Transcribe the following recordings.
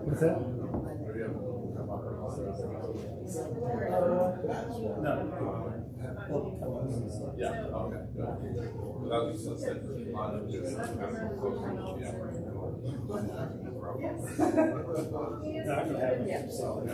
What's that? No. Yeah, okay, good. That was just a lot of just, No, I can have it. So,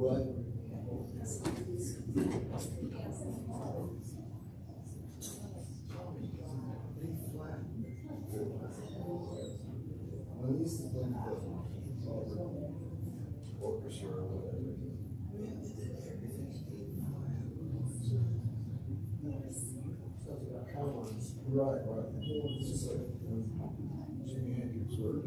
Right. It's just like Jimi Hendrix or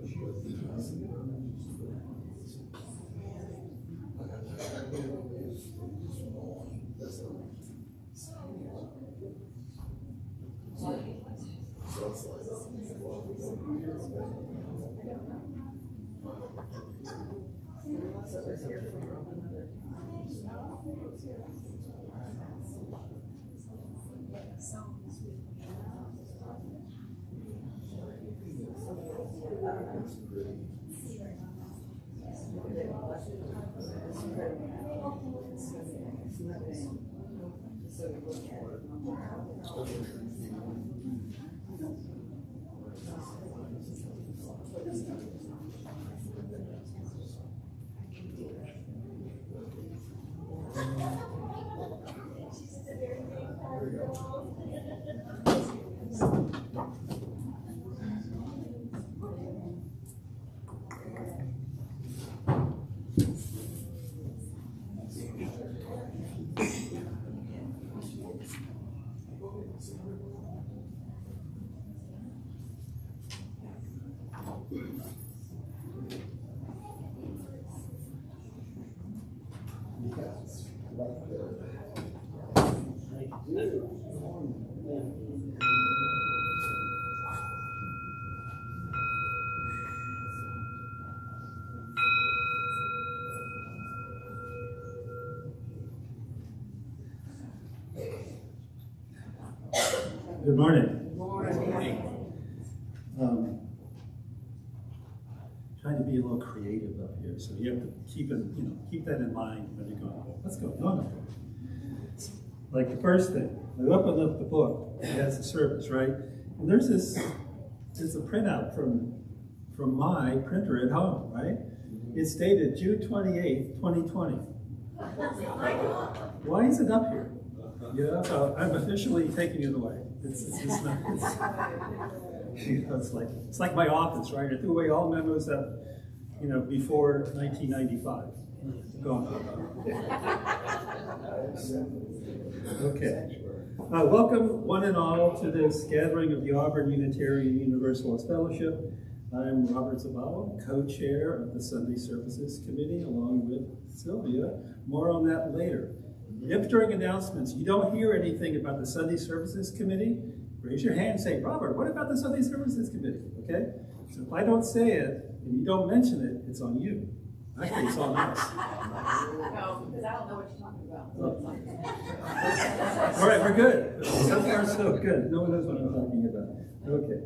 good morning. Trying to be a little creative up here, so you have to keep that in mind when you're going, what's going on? Like the first thing, I opened up the book, it has the service, right? And there's a printout from my printer at home, right? It's dated June 28th, 2020. Why is it up here? Yeah, so I'm officially taking it away. It's not, it's like my office, right? I threw away all memos that, before 1995. Gone. Okay. Welcome, one and all, to this gathering of the Auburn Unitarian Universalist Fellowship. I'm Robert Zavala, co-chair of the Sunday Services Committee, along with Sylvia. More on that later. If during announcements you don't hear anything about the Sunday Services Committee, raise your hand and say, Robert, what about the Sunday Services Committee? Okay? So if I don't say it and you don't mention it, it's on you. Actually, it's on us. No, because I don't know what you're talking about. All right, we're good. So far, so good. No one knows what I'm talking about. Okay.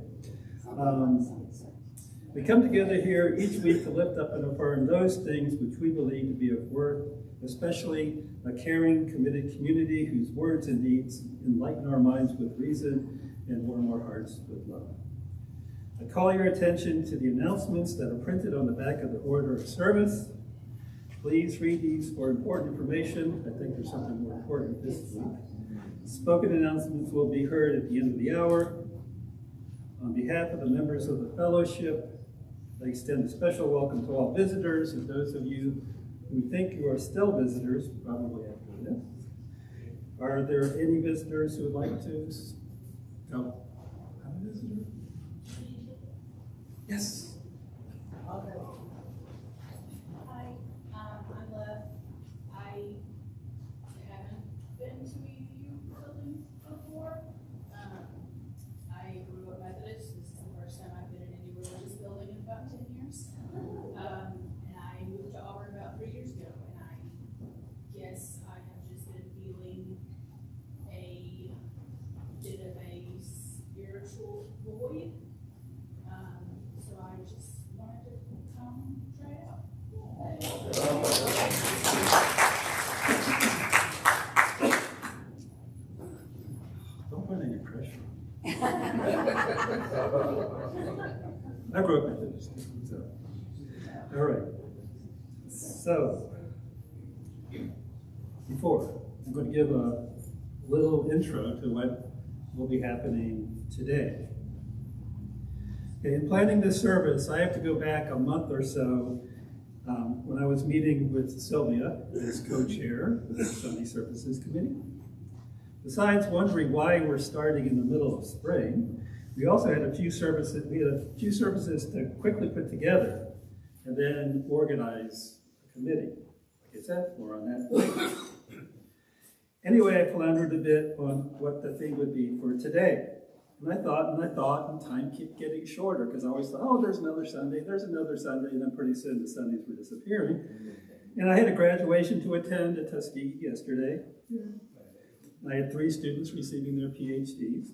We come together here each week to lift up and affirm those things which we believe to be of worth, especially a caring, committed community whose words and deeds enlighten our minds with reason and warm our hearts with love. I call your attention to the announcements that are printed on the back of the order of service. Please read these for important information. I think there's something more important this week. Spoken announcements will be heard at the end of the hour. On behalf of the members of the fellowship, I extend a special welcome to all visitors, and those of you who think you are still visitors, probably after this. Are there any visitors who would like to come? Have a visitor? Yes. Hi, I'm Liv. I haven't been to EU buildings before. I grew up Methodist. This is the first time I've been in any religious building in about 10 years. And I moved to Auburn about 3 years ago, and I guess I have just been feeling a bit of a spiritual void. So I just wanted to come try it out. Don't put any pressure. I grew up Methodist. So. All right. So, before, I'm going to give a little intro to what will be happening today. Okay, in planning this service, I have to go back a month or so when I was meeting with Sylvia as co-chair of the Sunday Services Committee. Besides wondering why we're starting in the middle of spring, we also had a few services. We had a few services to quickly put together and then organize a committee. Like I said, more on that later. Anyway, I floundered a bit on what the theme would be for today. And I thought, and time kept getting shorter because I always thought, oh, there's another Sunday, and then pretty soon the Sundays were disappearing. And I had a graduation to attend at Tuskegee yesterday. I had 3 students receiving their PhDs.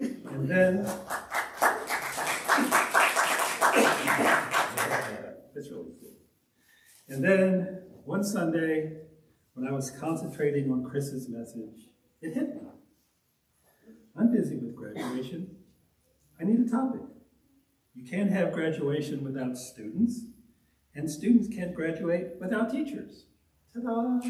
And then, it's really cool. And then one Sunday, when I was concentrating on Chris's message, it hit me. I'm busy with graduation. I need a topic. You can't have graduation without students, and students can't graduate without teachers. Ta-da!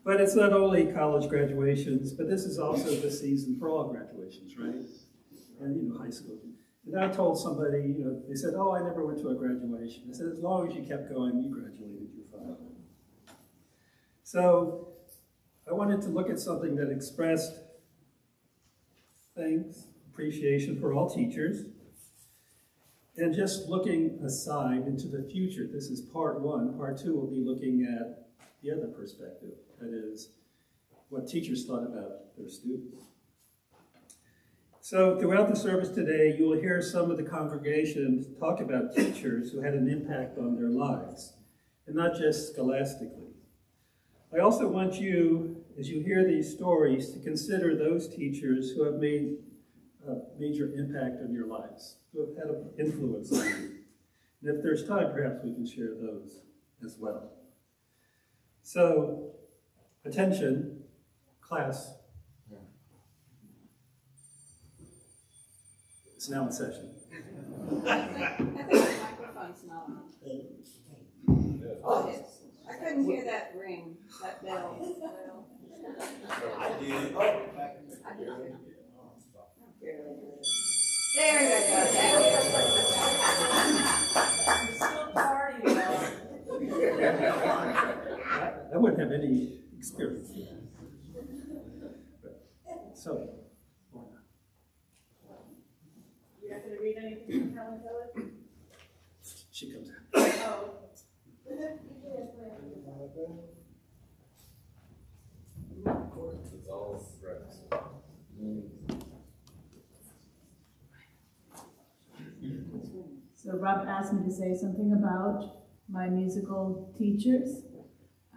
But it's not only college graduations, but this is also the season for all graduations, right? And, high school. And I told somebody, they said, oh, I never went to a graduation. I said, as long as you kept going, you graduated, you're fine. So I wanted to look at something that expressed thanks, appreciation for all teachers, and just looking aside into the future. This is part 1. Part 2 will be looking at the other perspective, that is, what teachers thought about their students. So throughout the service today, you will hear some of the congregation talk about teachers who had an impact on their lives, and not just scholastically. I also want you, as you hear these stories, to consider those teachers who have made a major impact on your lives, who have had an influence on you. And if there's time, perhaps we can share those as well. So, attention, class. It's now in session. The microphone's not on. Oh, hear that ring, that bell. I did. I did too. There we go. Still party though. I wouldn't have any experience. So, You're not gonna read anything from Helen Keller? she comes out. Oh. It's all right. So Rob asked me to say something about my musical teachers,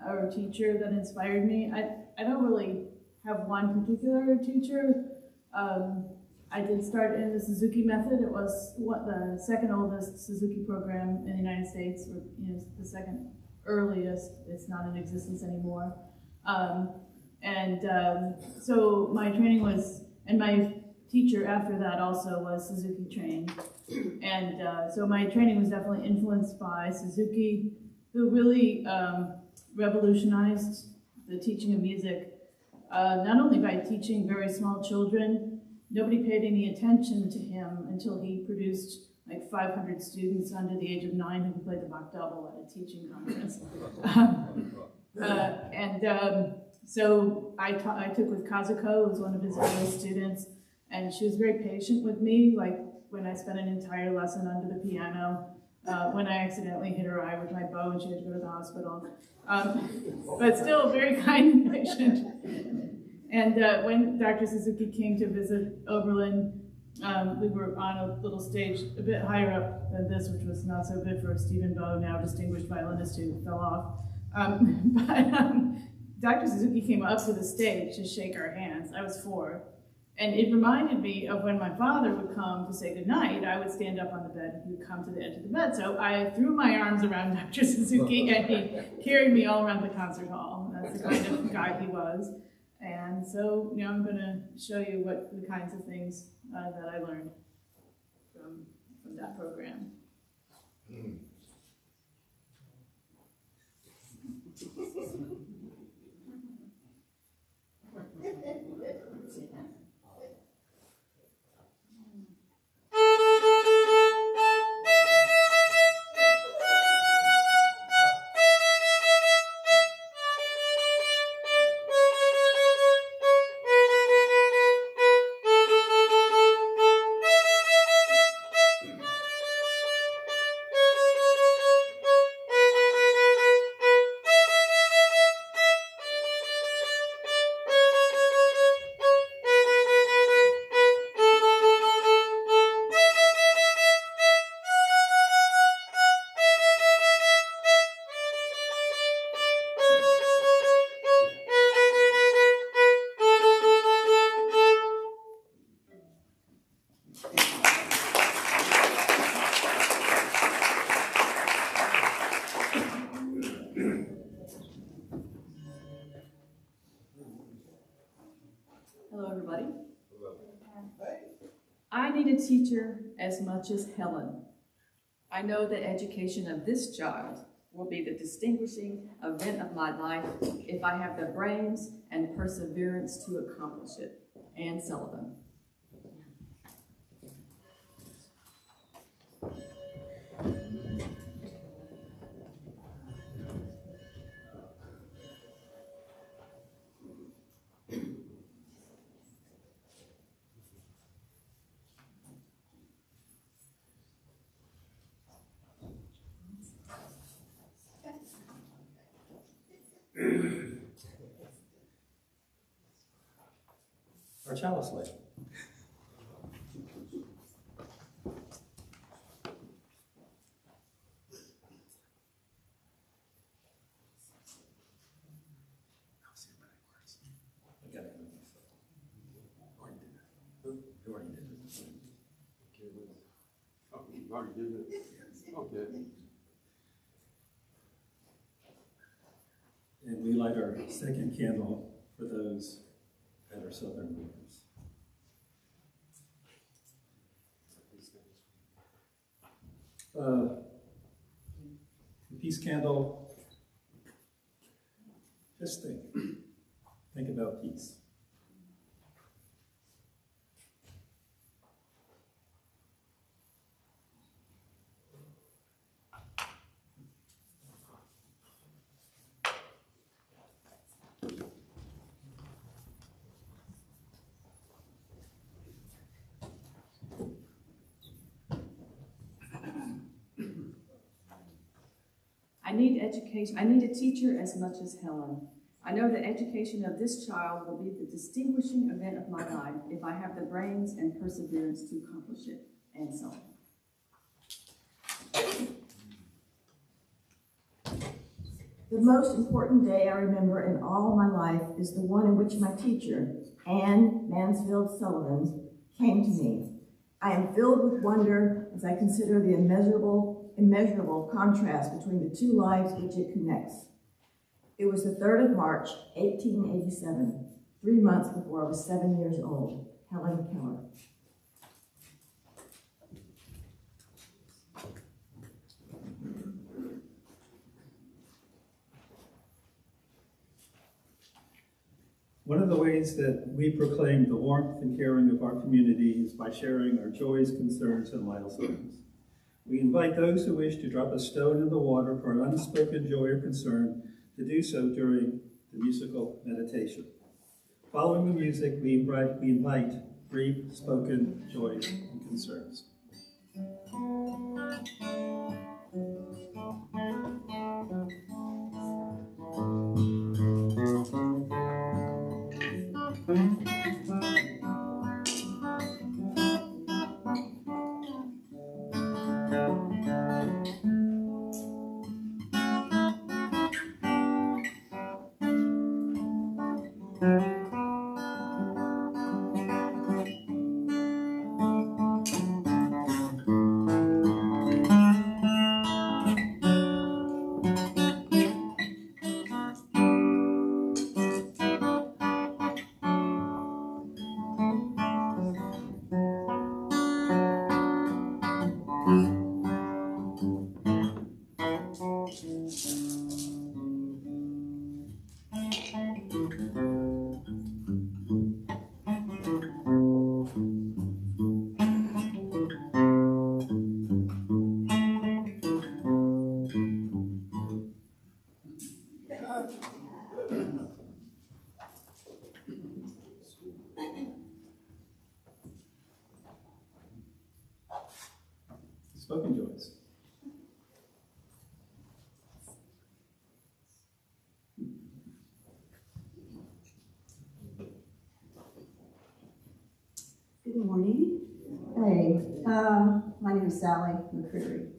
or teacher that inspired me. I don't really have one particular teacher. I did start in the Suzuki method. It was the second oldest Suzuki program in the United States, or the second earliest. It's not in existence anymore. So my training was, and my teacher after that also was Suzuki trained. And so my training was definitely influenced by Suzuki, who really revolutionized the teaching of music, not only by teaching very small children. Nobody paid any attention to him until he produced like 500 students under the age of 9 who could play the Bach double at a teaching conference. So I took with Kazuko, who was one of his early students, and she was very patient with me, like when I spent an entire lesson under the piano, when I accidentally hit her eye with my bow and she had to go to the hospital. But still very kind and patient. And when Dr. Suzuki came to visit Oberlin, we were on a little stage a bit higher up than this, which was not so good for Stephen Bow, now distinguished violinist who fell off. Dr. Suzuki came up to the stage to shake our hands. I was 4. And it reminded me of when my father would come to say goodnight. I would stand up on the bed and he would come to the edge of the bed. So I threw my arms around Dr. Suzuki and he carried me all around the concert hall. That's the kind of guy he was. And so, I'm going to show you what the kinds of things that I learned from that program. Hello, everybody. I need a teacher as much as Helen. I know that education of this child will be the distinguishing event of my life if I have the brains and perseverance to accomplish it. Anne Sullivan. Our chalice light. Already did it. Okay. And we light our second candle for those that are Southern believers. The peace candle Just think. Think about peace. I need education. I need a teacher as much as Helen. I know the education of this child will be the distinguishing event of my life if I have the brains and perseverance to accomplish it, and so on. The most important day I remember in all my life is the one in which my teacher, Anne Mansfield Sullivan, came to me. I am filled with wonder as I consider the immeasurable contrast between the two lives which it connects. It was the 3rd of March, 1887, 3 months before I was 7 years old. Helen Keller. One of the ways that we proclaim the warmth and caring of our community is by sharing our joys, concerns, and milestones. We invite those who wish to drop a stone in the water for an unspoken joy or concern to do so during the musical meditation. Following the music, we invite brief spoken joys and concerns. Spoken joys. Good morning. Hey, my name is Sally McCreary.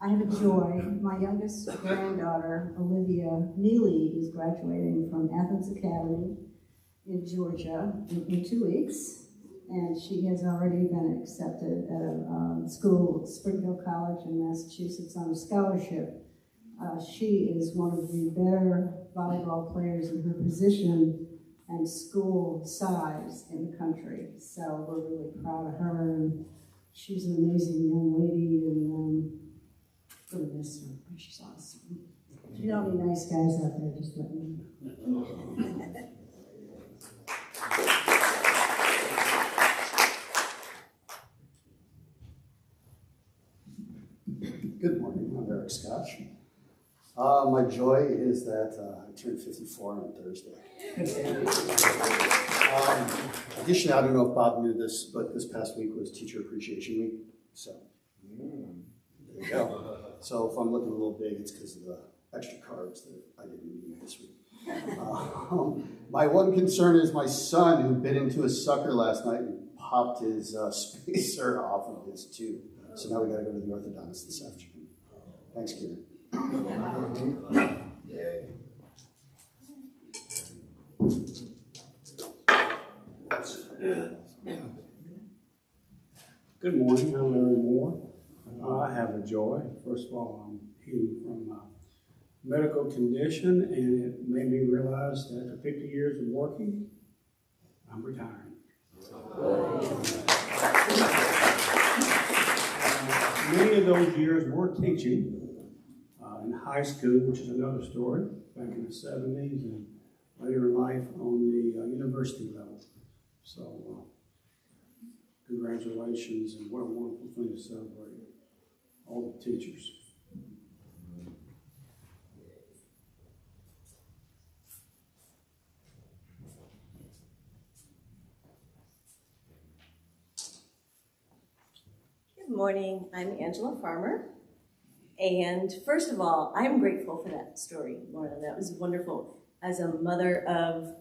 I have a joy. My youngest granddaughter, Olivia Neely, is graduating from Athens Academy in Georgia in 2 weeks. And she has already been accepted at a school, Springfield College in Massachusetts, on a scholarship. She is one of the better volleyball players in her position and school size in the country. So we're really proud of her, and she's an amazing young lady, and really miss her. She's awesome. If you know any nice guys out there, just let me know. Good morning, I'm Eric Scotch. My joy is that I turned 54 on Thursday. Additionally, I don't know if Bob knew this, but this past week was Teacher Appreciation Week. So, there you go. So if I'm looking a little big, it's because of the extra carbs that I didn't eat this week. My one concern is my son, who bit into his sucker last night and popped his spacer off of his tube. So now we got to go to the orthodontist this afternoon. Thanks, Kieran. Good morning, I'm Larry Moore. I have a joy. First of all, I'm healing from a medical condition, and it made me realize that after 50 years of working, I'm retiring. Many of those years were teaching in high school, which is another story, back in the 70s, and later in life on the university level. So, congratulations, and what a wonderful thing to celebrate all the teachers. Good morning, I'm Angela Farmer. And first of all, I'm grateful for that story, Laura. That was wonderful. As a mother of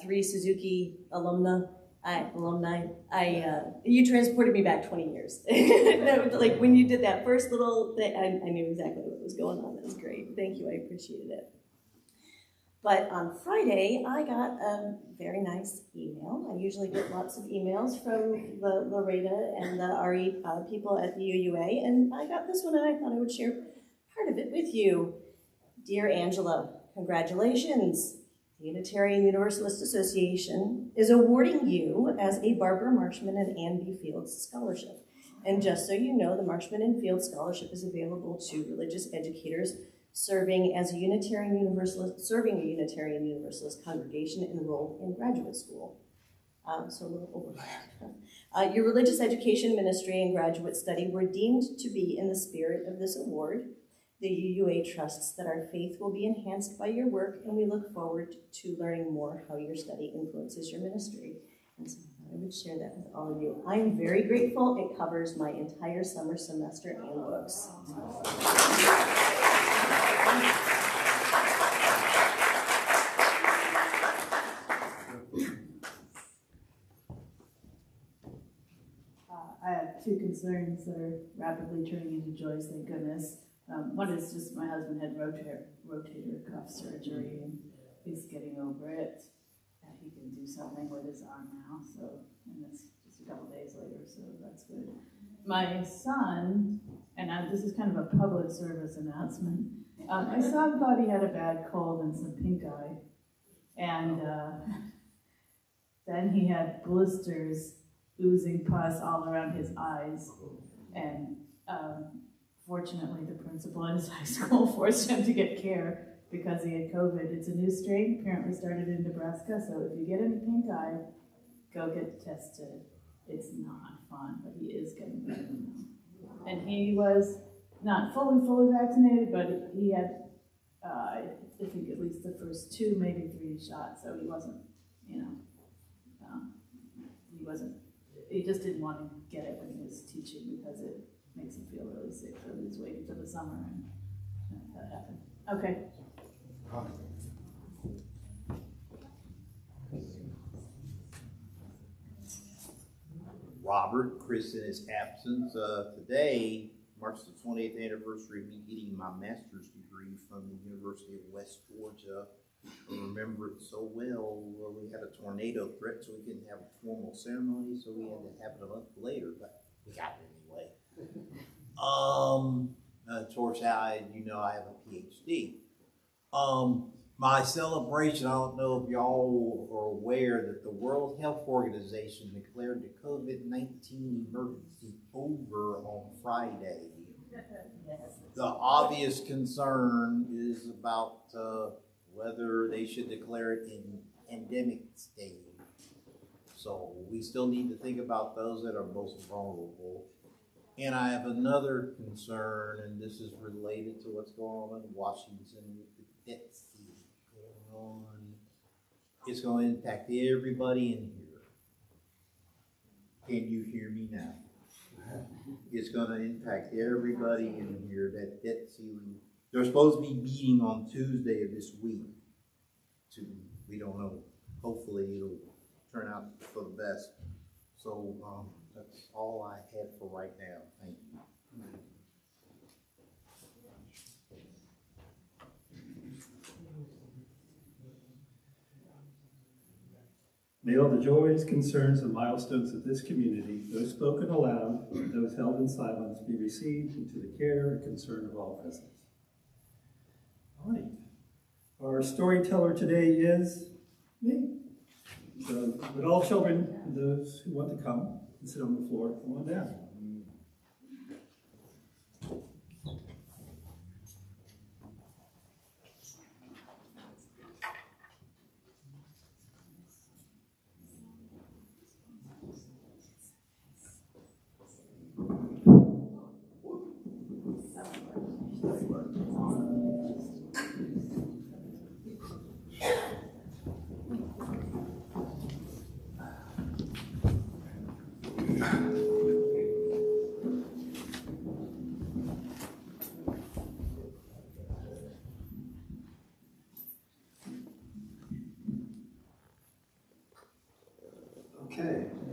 3 Suzuki alumni, you transported me back 20 years. Like when you did that first little thing, I knew exactly what was going on. That was great. Thank you, I appreciated it. But on Friday, I got a very nice email. I usually get lots of emails from the Loretta and the RE people at the UUA, and I got this one and I thought I would share part of it with you. Dear Angela, congratulations. The Unitarian Universalist Association is awarding you as a Barbara Marshman and Ann B. Fields Scholarship. And just so you know, the Marshman and Fields Scholarship is available to religious educators serving as a Unitarian Universalist, serving a Unitarian Universalist congregation enrolled in graduate school. So a little overlap. Your religious education ministry and graduate study were deemed to be in the spirit of this award. The UUA trusts that our faith will be enhanced by your work, and we look forward to learning more how your study influences your ministry. And so I would share that with all of you. I'm very grateful. It covers my entire summer semester and books. I have 2 concerns that are rapidly turning into joys, thank goodness. One is just my husband had rotator cuff surgery, and he's getting over it. And he can do something with his arm now, so, and it's just a couple days later, so that's good. My son, and this is kind of a public service announcement, my son thought he had a bad cold and some pink eye, and then he had blisters oozing pus all around his eyes, and fortunately the principal at his high school forced him to get care because he had COVID. It's a new strain, apparently started in Nebraska, so if you get any pink eye, go get tested. It's not fun, but he is getting better now. And he was not fully vaccinated, but he had, I think at least the first 2, maybe 3 shots, so he wasn't, he just didn't want to get it when he was teaching because it makes him feel really sick, so he was waiting for the summer and that happened. Okay. Robert, Chris in his absence. Today marks the 20th anniversary of me getting my master's degree from the University of West Georgia. I remember it so well. We had a tornado threat, so we couldn't have a formal ceremony, so we had to have it a month later, but we got it anyway. Towards how I have a PhD. My celebration, I don't know if y'all are aware that the World Health Organization declared the COVID-19 emergency over on Friday. The obvious concern is about whether they should declare it in endemic state. So we still need to think about those that are most vulnerable. And I have another concern, and this is related to what's going on in Washington with the debt ceiling going on. It's going to impact everybody in here. Can you hear me now? It's going to impact everybody in here, that debt ceiling. They're supposed to be meeting on Tuesday of this week. We don't know. Hopefully it'll turn out for the best. So that's all I had for right now. Thank you. May all the joys, concerns, and milestones of this community, those spoken aloud, and those held in silence, be received into the care and concern of all present. All right. Our storyteller today is me. So, would all children, and those who want to come and sit on the floor, come on down.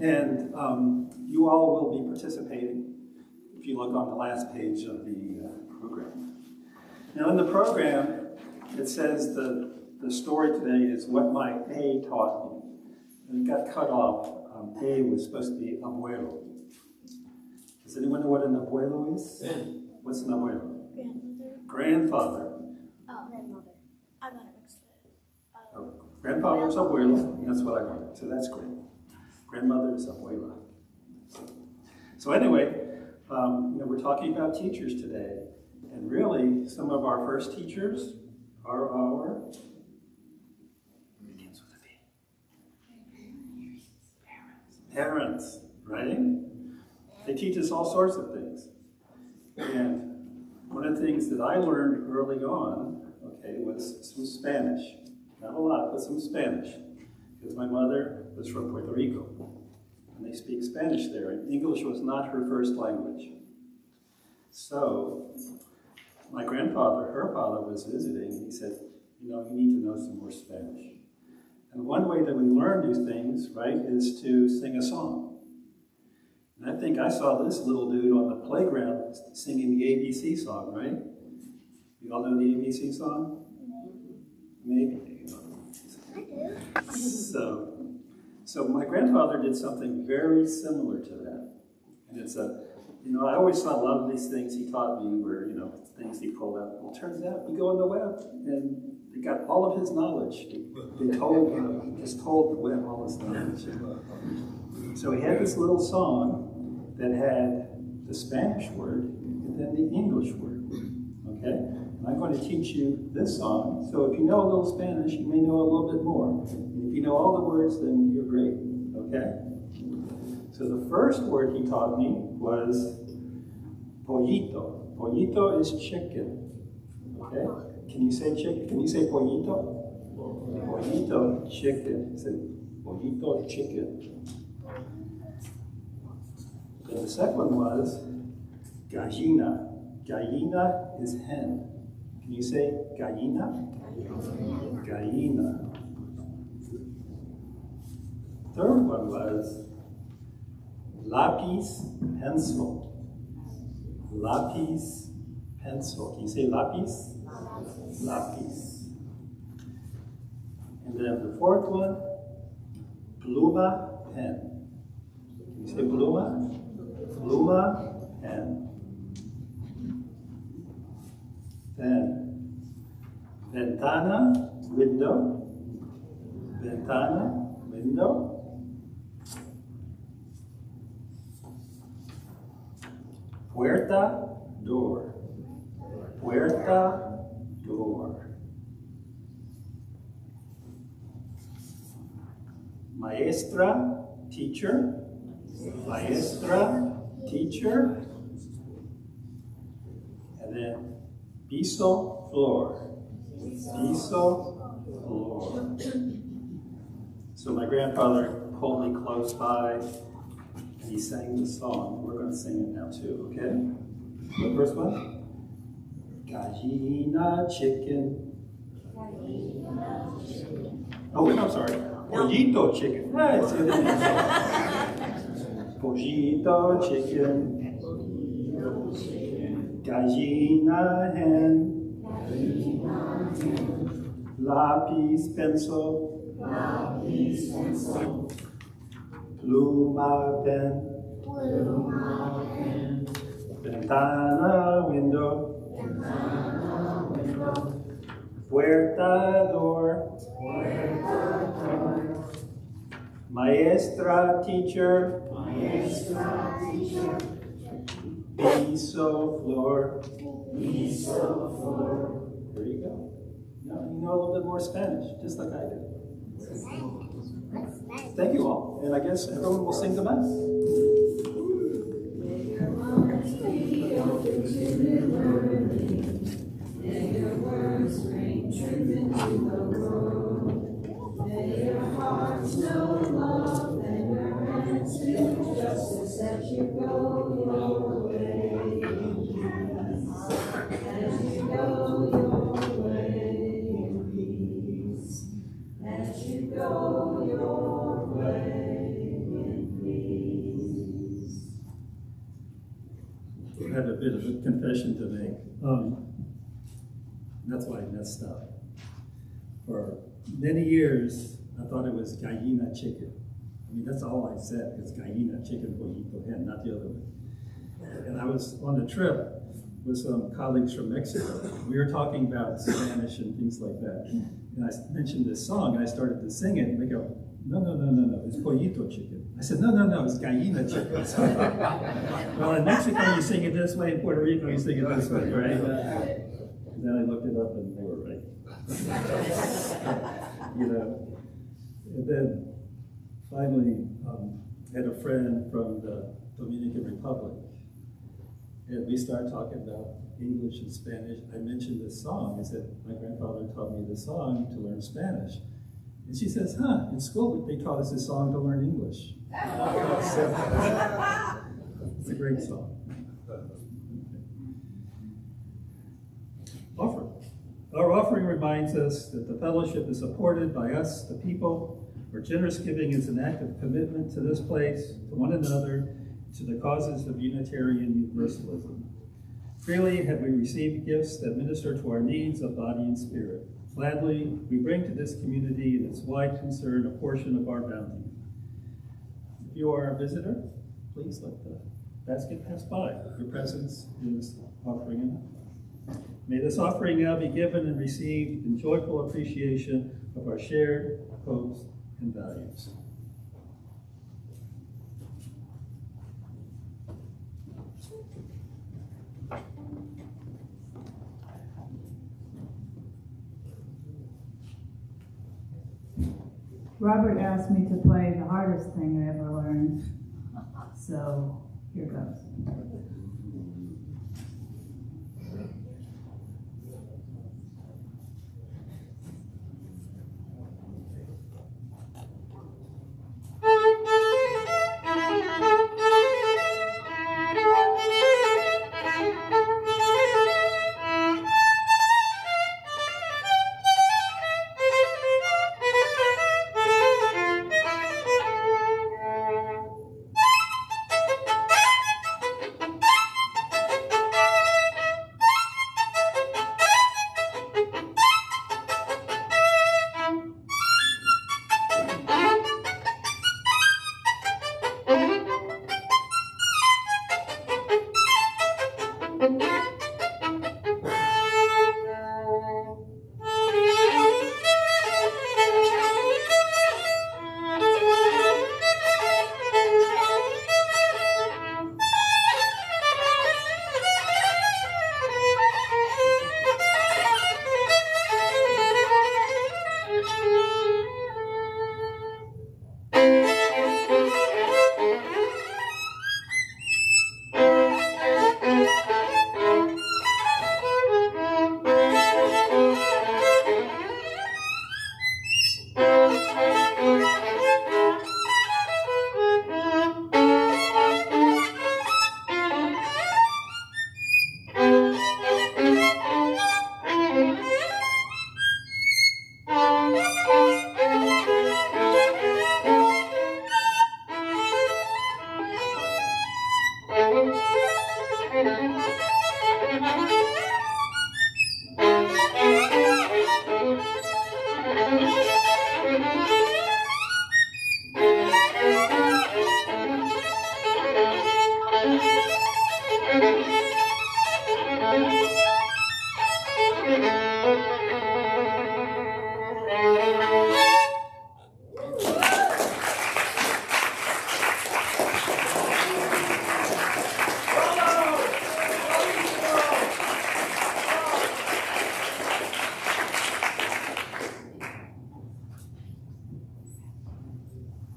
And you all will be participating if you look on the last page of the program. Now in the program, it says the story today is what my A taught me. And it got cut off. A was supposed to be abuelo. Does anyone know what an abuelo is? What's an abuelo? Grandfather. Oh, grandmother. I got it mixed up. Grandfather's abuelo, and that's what I learned. So that's great. Grandmother is abuela. So anyway, we're talking about teachers today. And really, some of our first teachers are our parents, right? They teach us all sorts of things. And one of the things that I learned early on, okay, was some Spanish. Not a lot, but some Spanish. Because my mother was from Puerto Rico. And they speak Spanish there. And English was not her first language. So, my grandfather, her father, was visiting. He said, you need to know some more Spanish. And one way that we learn these things, right, is to sing a song. And I think I saw this little dude on the playground singing the ABC song, right? You all know the ABC song? Maybe. So my grandfather did something very similar to that. And it's I always thought a lot of these things he taught me were, things he pulled out. Well, it turns out you go on the web and they got all of his knowledge. He just told the web all his knowledge. So he had this little song that had the Spanish word and then the English word. Okay? And I'm going to teach you this song. So if you know a little Spanish, you may know a little bit more. And if you know all the words, then you're great. Okay? So the first word he taught me was pollito. Pollito is chicken. Okay? Can you say chicken? Can you say pollito? Pollito, chicken. Say pollito, chicken. And the second one was gallina. Gallina is hen. Can you say gallina? Gallina. Third one was lapis, pencil. Lapis, pencil. Can you say lapis? Lapis. And then the fourth one, pluma, pen. Can you say pluma? Pluma, pen. Then, ventana, window. Ventana, window. Puerta, door. Puerta, door. Maestra, teacher. Maestra, teacher. And then piso, floor. Piso, floor. So my grandfather pulled me close by. He sang the song. We're going to sing it now too, okay? The first one? Gallina, chicken. Oh, wait, I'm sorry. Pollito, chicken. Right. Pollito, chicken. Gallina, hen. Lapis, pencil. Pluma, pen. Ventana, window. Puerta, door. Maestra, teacher. Piso, floor. There you go. Now you know a little bit more Spanish, just like I did. Thank you all. And I guess everyone will sing the mass. May your words bring truth into the world. May your hearts know love and your hands do justice as you go your way. As you go your way in peace. As you go your way in peace. bit of a confession to make. That's why I messed up. For many years, I thought it was gallina chicken. I mean, that's all I said, because gallina, chicken, pollito, hen, not the other one. And I was on a trip with some colleagues from Mexico. We were talking about Spanish and things like that. And I mentioned this song, and I started to sing it, and they go, no, it's pollito chicken. I said, no, it's gallina chicken. Well, in Mexico, you sing it this way, in Puerto Rico, you sing it this way, right? And then I looked it up, and they were right. You know, and then finally, I had a friend from the Dominican Republic, and we started talking about English and Spanish. I mentioned this song. I said, my grandfather taught me this song to learn Spanish. And she says, in school they taught us this song to learn English. So, it's a great song. Offering. Our offering reminds us that the fellowship is supported by us, the people, where generous giving is an act of commitment to this place, to one another, to the causes of Unitarian Universalism. Freely have we received gifts that minister to our needs of body and spirit. Gladly, we bring to this community and its wide concern a portion of our bounty. If you are a visitor, please let the basket pass by. Your presence is offering enough. May this offering now be given and received in joyful appreciation of our shared hopes and values. Robert asked me to play the hardest thing I ever learned, so here goes.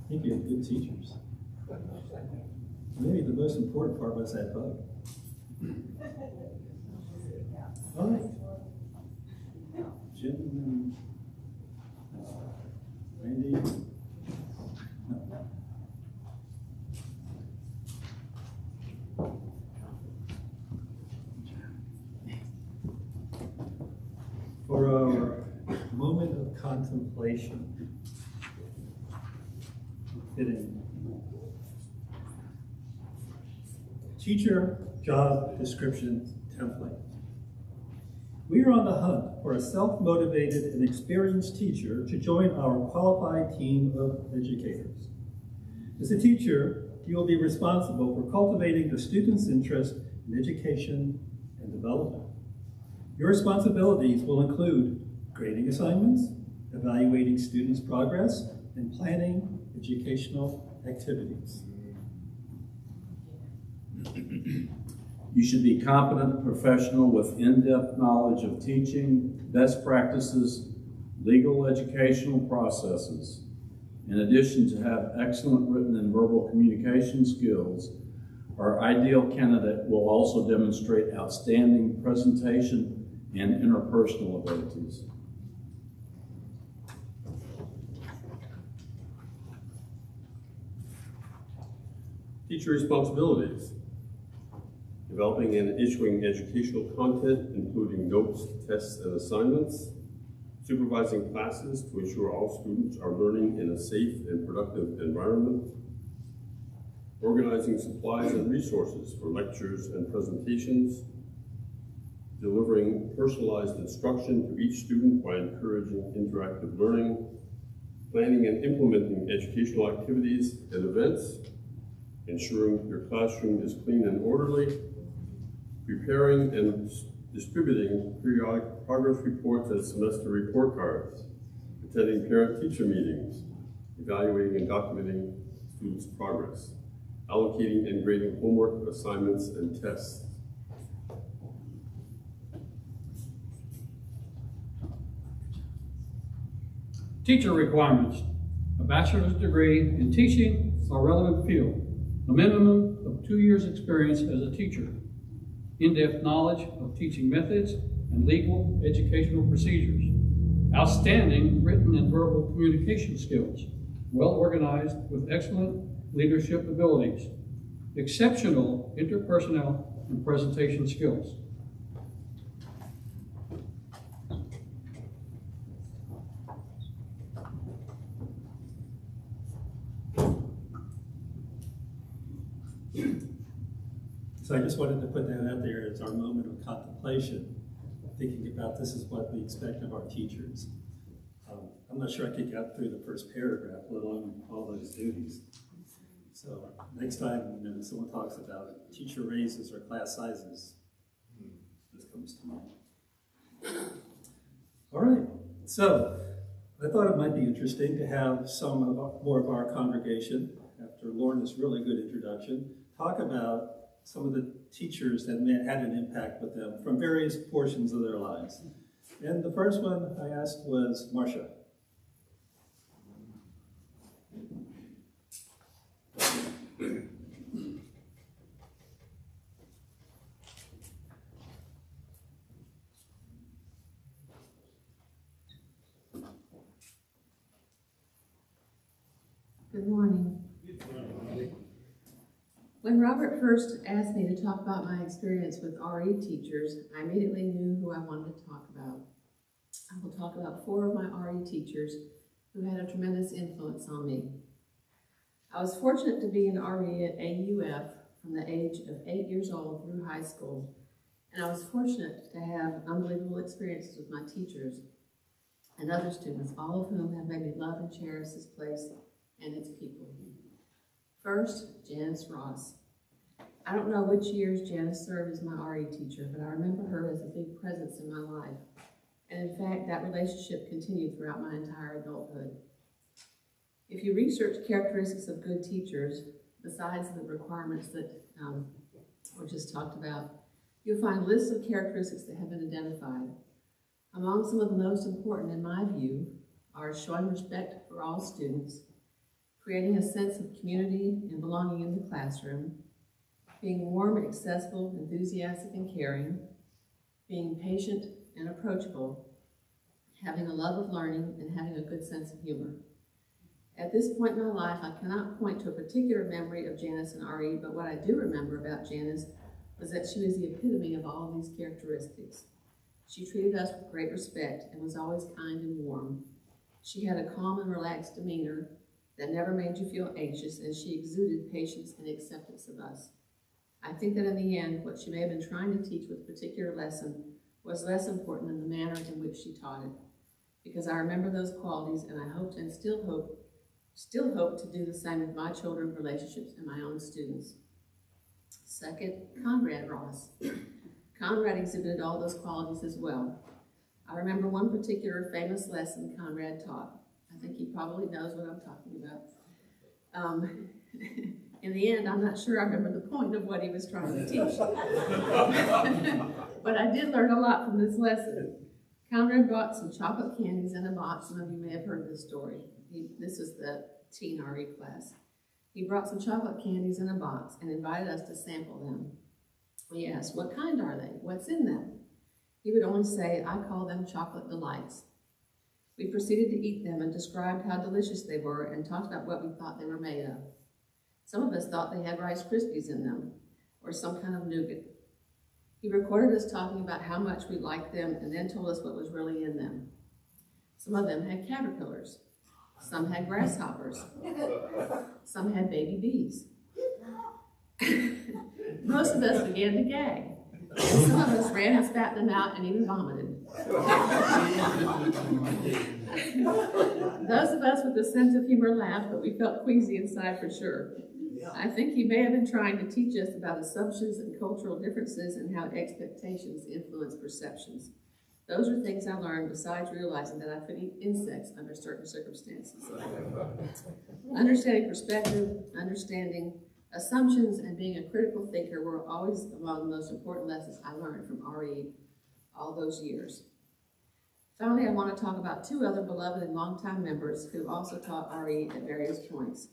I think you had good teachers. Maybe the most important part was that bug. All right. Jim and Randy. No. For our moment of contemplation, fitting. Teacher job description template. We are on the hunt for a self-motivated and experienced teacher to join our qualified team of educators. As a teacher, you will be responsible for cultivating the student's interest in education and development. Your responsibilities will include grading assignments, evaluating students' progress, and planning educational activities. You should be competent professional with in-depth knowledge of teaching, best practices, legal educational processes. In addition to have excellent written and verbal communication skills, our ideal candidate will also demonstrate outstanding presentation and interpersonal abilities. Teacher responsibilities. Developing and issuing educational content, including notes, tests, and assignments. Supervising classes to ensure all students are learning in a safe and productive environment. Organizing supplies and resources for lectures and presentations. Delivering personalized instruction to each student by encouraging interactive learning. Planning and implementing educational activities and events. Ensuring your classroom is clean and orderly. Preparing and distributing periodic progress reports and semester report cards, attending parent-teacher meetings, evaluating and documenting students' progress, allocating and grading homework, assignments, and tests. Teacher requirements: a bachelor's degree in teaching or relevant field, a minimum of 2 years experience as a teacher, in-depth knowledge of teaching methods and legal educational procedures, outstanding written and verbal communication skills, well organized with excellent leadership abilities, exceptional interpersonal and presentation skills. So I just wanted to put that out there as our moment of contemplation, thinking about this is what we expect of our teachers. I'm not sure I could get through the first paragraph, let alone all those duties. So next time, someone talks about teacher raises or class sizes, this comes to mind. All right, so I thought it might be interesting to have more of our congregation, after Lorna's really good introduction, talk about some of the teachers that had an impact with them from various portions of their lives. And the first one I asked was Marcia. Good morning. When Robert first asked me to talk about my experience with RE teachers, I immediately knew who I wanted to talk about. I will talk about 4 of my RE teachers who had a tremendous influence on me. I was fortunate to be an RE at AUF from the age of 8 years old through high school, and I was fortunate to have unbelievable experiences with my teachers and other students, all of whom have made me love and cherish this place and its people. First, Janice Ross. I don't know which years Janice served as my RE teacher, but I remember her as a big presence in my life. And in fact, that relationship continued throughout my entire adulthood. If you research characteristics of good teachers, besides the requirements that were just talked about, you'll find lists of characteristics that have been identified. Among some of the most important, in my view, are showing respect for all students, creating a sense of community and belonging in the classroom, being warm, accessible, enthusiastic, and caring, being patient and approachable, having a love of learning, and having a good sense of humor. At this point in my life, I cannot point to a particular memory of Janice and RE, but what I do remember about Janice was that she was the epitome of all of these characteristics. She treated us with great respect and was always kind and warm. She had a calm and relaxed demeanor that never made you feel anxious, and she exuded patience and acceptance of us. I think that in the end, what she may have been trying to teach with a particular lesson was less important than the manner in which she taught it. Because I remember those qualities, and I hoped and still hope to do the same with my children's relationships and my own students. Second, Conrad Ross. Conrad exhibited all those qualities as well. I remember one particular famous lesson Conrad taught. I think he probably knows what I'm talking about. In the end, I'm not sure I remember the point of what he was trying to teach. But I did learn a lot from this lesson. Conrad brought some chocolate candies in a box. Some of you may have heard this story. This is the teen RE class. He brought some chocolate candies in a box and invited us to sample them. We asked, what kind are they? What's in them? He would only say, I call them chocolate delights. We proceeded to eat them and described how delicious they were and talked about what we thought they were made of. Some of us thought they had Rice Krispies in them or some kind of nougat. He recorded us talking about how much we liked them and then told us what was really in them. Some of them had caterpillars. Some had grasshoppers. Some had baby bees. Most of us began to gag. And some of us ran and spat them out and even vomited. Those of us with a sense of humor laughed, but we felt queasy inside for sure. I think he may have been trying to teach us about assumptions and cultural differences and how expectations influence perceptions. Those are things I learned besides realizing that I could eat insects under certain circumstances. Understanding perspective, understanding assumptions, and being a critical thinker were always among the most important lessons I learned from RE all those years. Finally, I want to talk about two other beloved and longtime members who also taught RE at various points.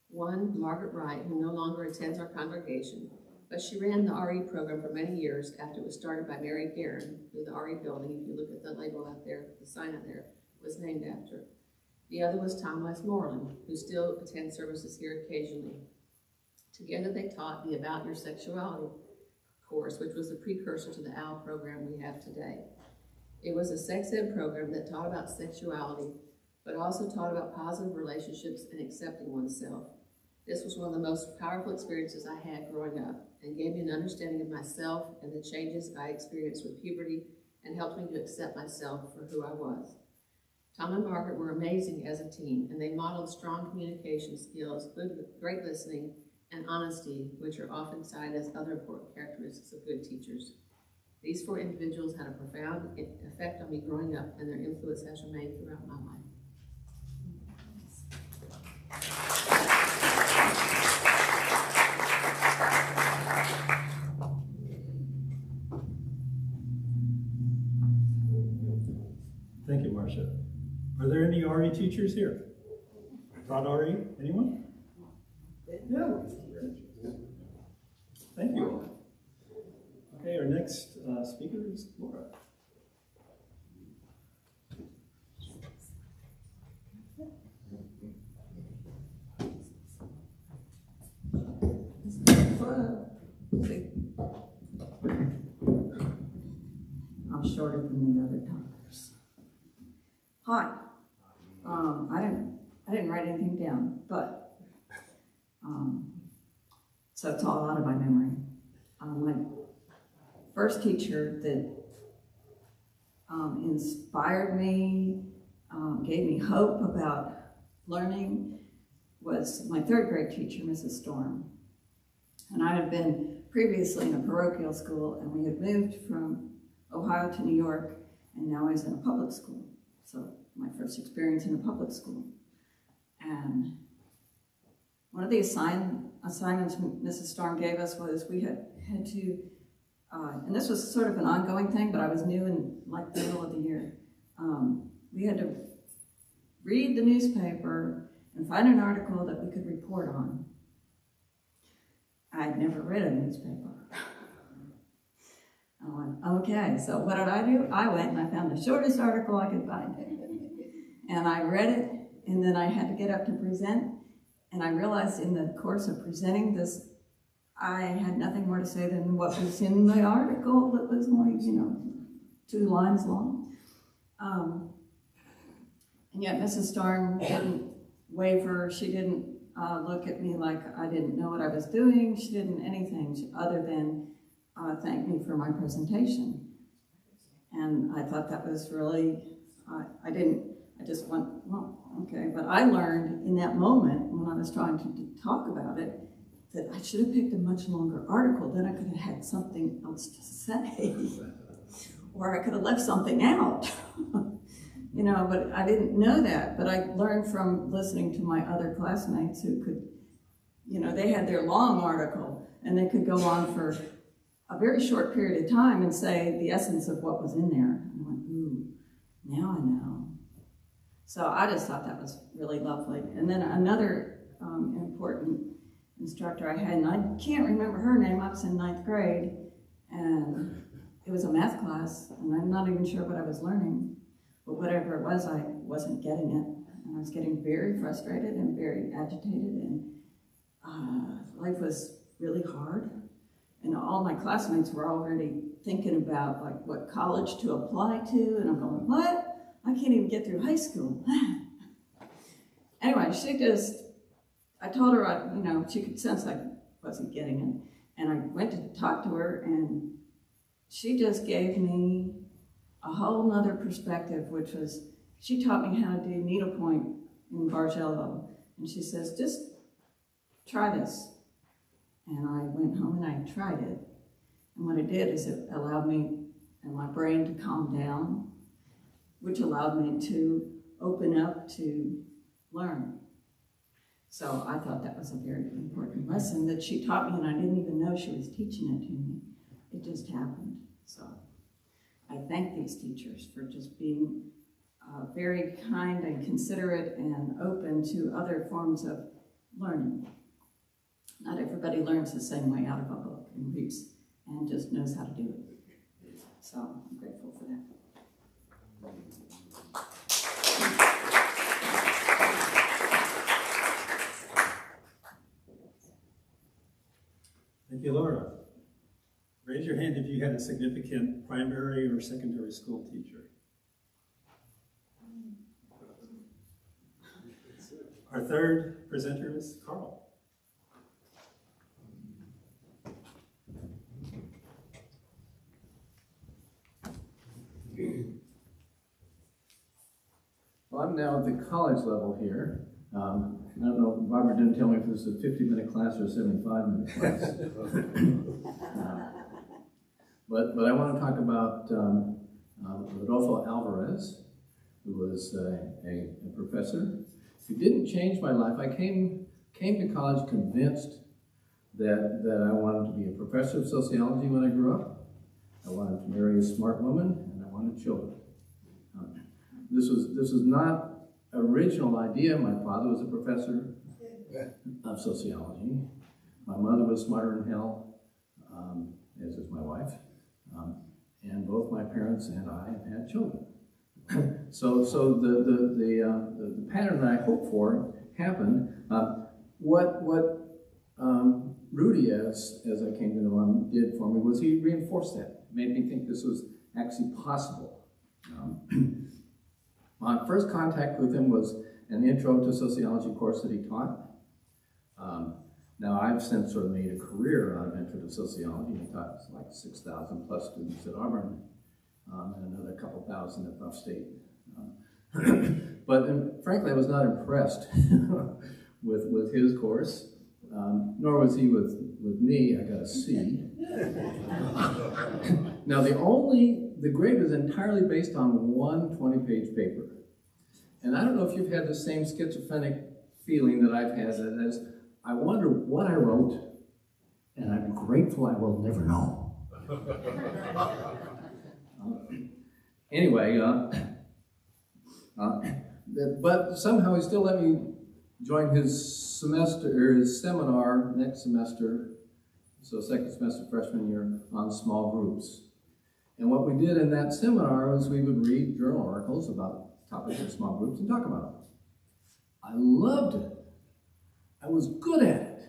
One, Margaret Wright, who no longer attends our congregation, but she ran the RE program for many years after it was started by Mary Guerin, who the RE building, if you look at the label out there, the sign out there, was named after. The other was Tom Westmoreland, who still attends services here occasionally. Together they taught the About Your Sexuality course, which was the precursor to the OWL program we have today. It was a sex ed program that taught about sexuality, but also taught about positive relationships and accepting oneself. This was one of the most powerful experiences I had growing up and gave me an understanding of myself and the changes I experienced with puberty and helped me to accept myself for who I was. Tom and Margaret were amazing as a team, and they modeled strong communication skills, great listening, and honesty, which are often cited as other important characteristics of good teachers. These four individuals had a profound effect on me growing up, and their influence has remained throughout my life. Thank you, Marcia. Are there any RE teachers here? Taught RE? Anyone? No. Thank you. Okay, our next speaker is Laura. I'm shorter than the other talkers. Hi. I didn't write anything down, but so it's all out of my memory. My first teacher that inspired me, gave me hope about learning was my third grade teacher, Mrs. Storm. And I had been previously in a parochial school, and we had moved from Ohio to New York, and now I was in a public school. So my first experience in a public school. And one of the assignments Mrs. Storm gave us was we had to, and this was sort of an ongoing thing, but I was new in like the middle of the year. We had to read the newspaper and find an article that we could report on. I'd never read a newspaper. I went, okay, so what did I do? I went and I found the shortest article I could find. And I read it, and then I had to get up to present. And I realized in the course of presenting this, I had nothing more to say than what was in the article that was only, 2 lines long. And yet Mrs. Storm didn't waver. She didn't look at me like I didn't know what I was doing. She didn't anything other than thank me for my presentation. And I thought that was really, I just went, well, okay. But I learned in that moment when I was trying to talk about it that I should have picked a much longer article. Then I could have had something else to say. Or I could have left something out. You know, but I didn't know that. But I learned from listening to my other classmates who could, you know, they had their long article and they could go on for a very short period of time and say the essence of what was in there. And I went, ooh, now I know. So I just thought that was really lovely. And then another important instructor I had, and I can't remember her name, I was in 9th grade, and it was a math class, and I'm not even sure what I was learning, but whatever it was, I wasn't getting it. And I was getting very frustrated and very agitated, and life was really hard. And all my classmates were already thinking about like what college to apply to, and I'm going, what? I can't even get through high school. Anyway, I told her, you know, she could sense I wasn't getting it. And I went to talk to her, and she just gave me a whole nother perspective, which was, she taught me how to do needlepoint in Bargello. And she says, just try this. And I went home and I tried it. And what it did is it allowed me and my brain to calm down, which allowed me to open up to learn. So I thought that was a very important lesson that she taught me, and I didn't even know she was teaching it to me. It just happened. So I thank these teachers for just being very kind and considerate and open to other forms of learning. Not everybody learns the same way out of a book and reads and just knows how to do it. So I'm grateful for that. Thank you, Laura. Raise your hand if you had a significant primary or secondary school teacher. Our third presenter is Carl. Well, I'm now at the college level here. I don't know, Robert didn't tell me if this is a 50-minute class or a 75-minute class. But I want to talk about Rodolfo Alvarez, who was a professor who didn't change my life. I came to college convinced that I wanted to be a professor of sociology when I grew up. I wanted to marry a smart woman, and I wanted children. This was not an original idea. My father was a professor of sociology. My mother was smarter than hell, as is my wife. And both my parents and I have had children. So the pattern that I hoped for happened. What Rudy, as I came to know him, did for me was he reinforced that. Made me think this was actually possible. My first contact with him was an intro to sociology course that he taught. Now I've since sort of made a career out of intro to sociology. I taught like 6,000 plus students at Auburn, and another couple thousand at Upstate. But frankly, I was not impressed with his course, nor was he with me. I got a C. Now the grade was entirely based on one 20-page paper. And I don't know if you've had the same schizophrenic feeling that I've had, that is, I wonder what I wrote, and I'm grateful I will never know. Anyway, but somehow he still let me join his semester, or his seminar next semester, so second semester freshman year, on small groups. And what we did in that seminar was we would read journal articles about topics of small groups and talk about them. I loved it. I was good at it.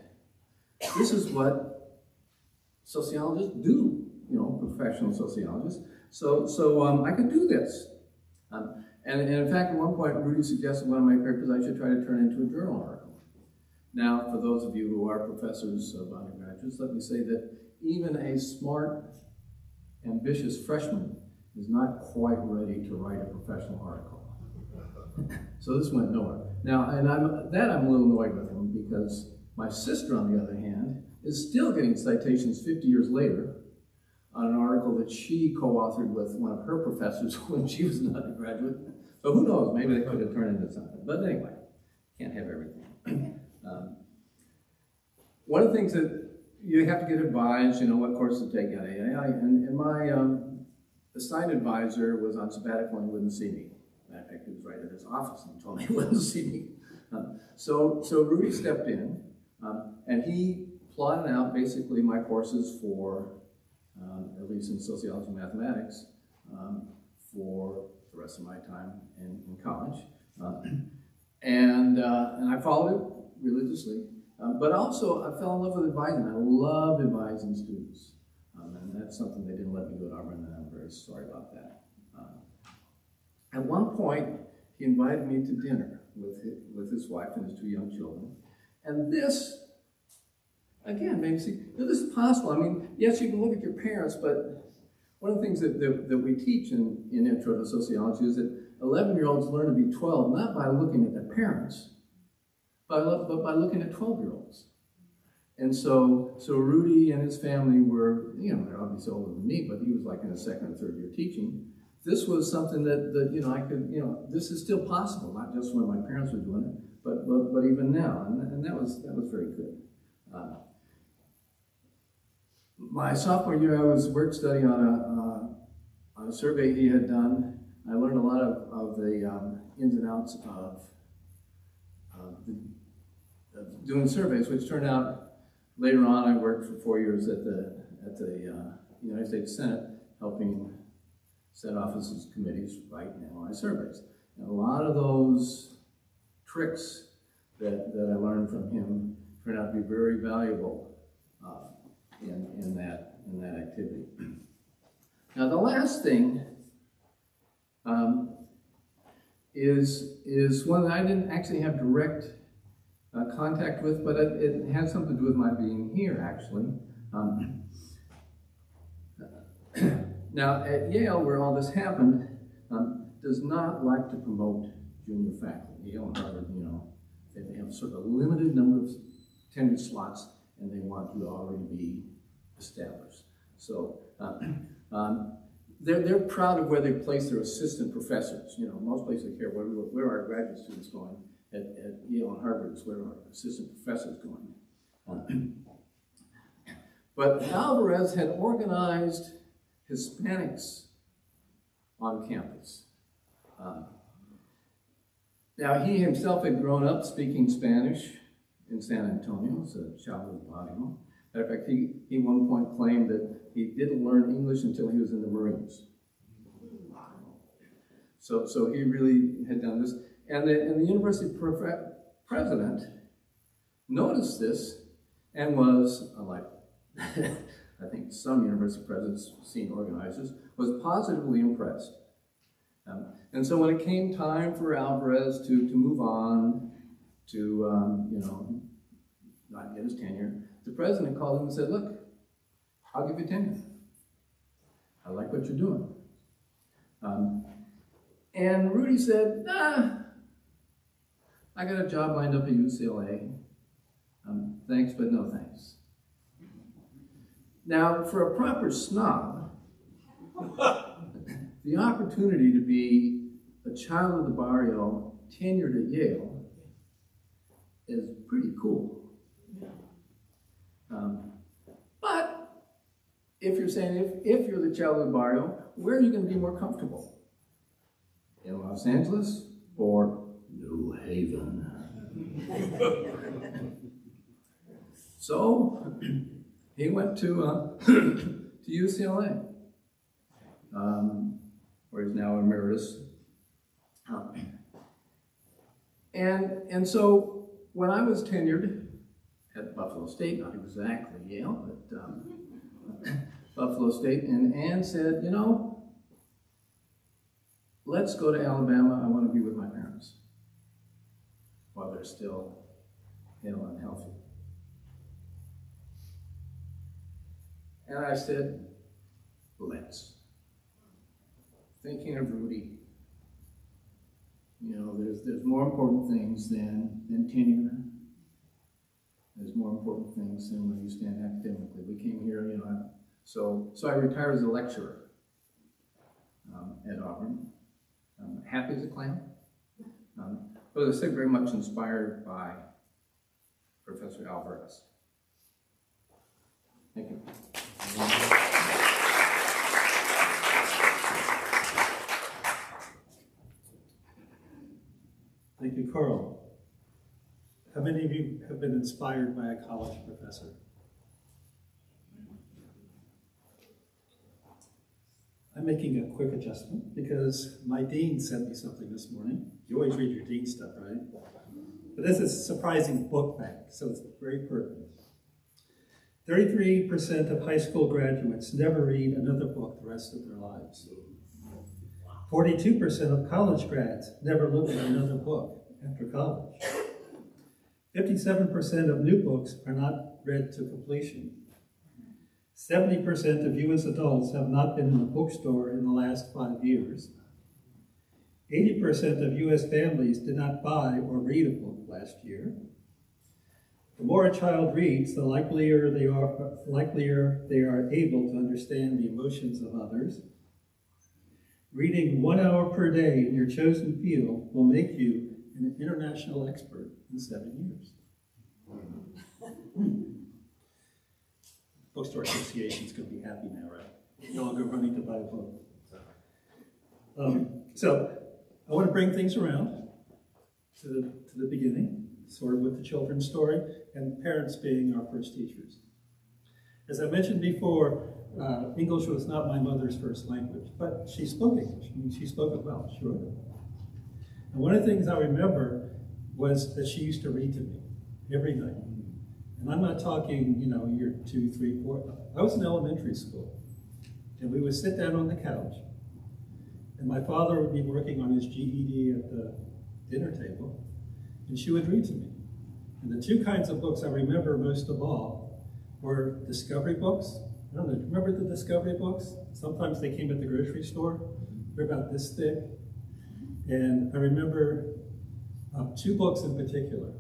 This is what sociologists do, you know, professional sociologists. So I could do this. And in fact, at one point, Rudy suggested one of my papers I should try to turn into a journal article. Now, for those of you who are professors of undergraduates, let me say that even a smart, ambitious freshman is not quite ready to write a professional article. So this went nowhere. Now, and I'm a little annoyed with him because my sister, on the other hand, is still getting citations 50 years later on an article that she co-authored with one of her professors when she was an undergraduate. So who knows, maybe they could have turned into something. But anyway, can't have everything. One of the things that you have to get advised, you know, what course to take at AA, and my assigned advisor was on sabbatical and wouldn't see me. Matter of fact, he was right at his office and told me he wouldn't see me. So Rudy stepped in, and he plotted out basically my courses for, at least in sociology and mathematics, for the rest of my time in college. And I followed it religiously. But also, I fell in love with advising. I love advising students. And that's something they didn't let me do at Auburn, and I'm very sorry about that. At one point, he invited me to dinner with his wife and his 2 young children. And this, again, made me see, this is possible. I mean, yes, you can look at your parents, but one of the things that we teach in Intro to Sociology is that 11-year-olds learn to be 12, not by looking at their parents, but by looking at 12-year-olds. And so Rudy and his family were, you know, they're obviously older than me, but he was like in his 2nd or 3rd year teaching. This was something that you know, I could, you know, this is still possible, not just when my parents were doing it, but even now, and that was very good. My sophomore year, I was work study on a survey he had done. I learned a lot of the ins and outs of doing surveys, which turned out later on. I worked for 4 years at the United States Senate, helping Senate offices, committees write and analyze surveys. And a lot of those tricks that I learned from him turned out to be very valuable in that activity. Now, the last thing is one that I didn't actually have direct contact with, but it had something to do with my being here, actually. Now, at Yale, where all this happened, does not like to promote junior faculty. Yale and Harvard, you know, they have sort of a limited number of tenure slots, and they want you to already be established. So they're proud of where they place their assistant professors. You know, most places care where our graduate students going. At Yale and Harvard is where our assistant professors going. But Alvarez had organized Hispanics on campus. Now, he himself had grown up speaking Spanish in San Antonio, as a child of the barrio. Matter of fact, he at one point claimed that he didn't learn English until he was in the Marines. So he really had done this. And the university president noticed this and was, unlike I think some university presidents, seen organizers, was positively impressed. And so when it came time for Alvarez to move on, to you know, not get his tenure, the president called him and said, "Look, I'll give you tenure. I like what you're doing." And Rudy said, I got a job lined up at UCLA. Thanks, but no thanks. Now, for a proper snob, the opportunity to be a child of the barrio tenured at Yale is pretty cool. But if you're saying, if you're the child of the barrio, where are you going to be more comfortable? In Los Angeles or New Haven? So he went to UCLA, where he's now emeritus. And so when I was tenured at Buffalo State, not exactly Yale, but Buffalo State, and Ann said, you know, let's go to Alabama. I want to be with my parents while they're still ill and healthy. And I said, let's. Thinking of Rudy, you know, there's more important things than tenure. There's more important things than where you stand academically. We came here, you know, so I retired as a lecturer at Auburn. Happy as a clam. But as I said, very much inspired by Professor Alvarez. Thank you. Thank you, Carl. How many of you have been inspired by a college professor? I'm making a quick adjustment because my dean sent me something this morning. You always read your dean stuff, right? But this is a surprising book fact, so it's very pertinent. 33% of high school graduates never read another book the rest of their lives. 42% of college grads never look at another book after college. 57% of new books are not read to completion. 70% of U.S. adults have not been in a bookstore in the last 5 years. 80% of U.S. families did not buy or read a book last year. The more a child reads, the likelier they are able to understand the emotions of others. Reading 1 hour per day in your chosen field will make you an international expert in 7 years. Bookstore Association's going to be happy now, right? No longer running to buy a book. So I want to bring things around to the beginning, sort of with the children's story, and parents being our first teachers. As I mentioned before, English was not my mother's first language, but she spoke English. I mean, she spoke it well, she wrote it. And one of the things I remember was that she used to read to me every night. And I'm not talking, you know, year 2, 3, 4. I was in elementary school, and we would sit down on the couch, and my father would be working on his GED at the dinner table, and she would read to me. And the two kinds of books I remember most of all were discovery books. I don't know, do you remember the discovery books? Sometimes they came at the grocery store. They're about this thick. And I remember 2 books in particular.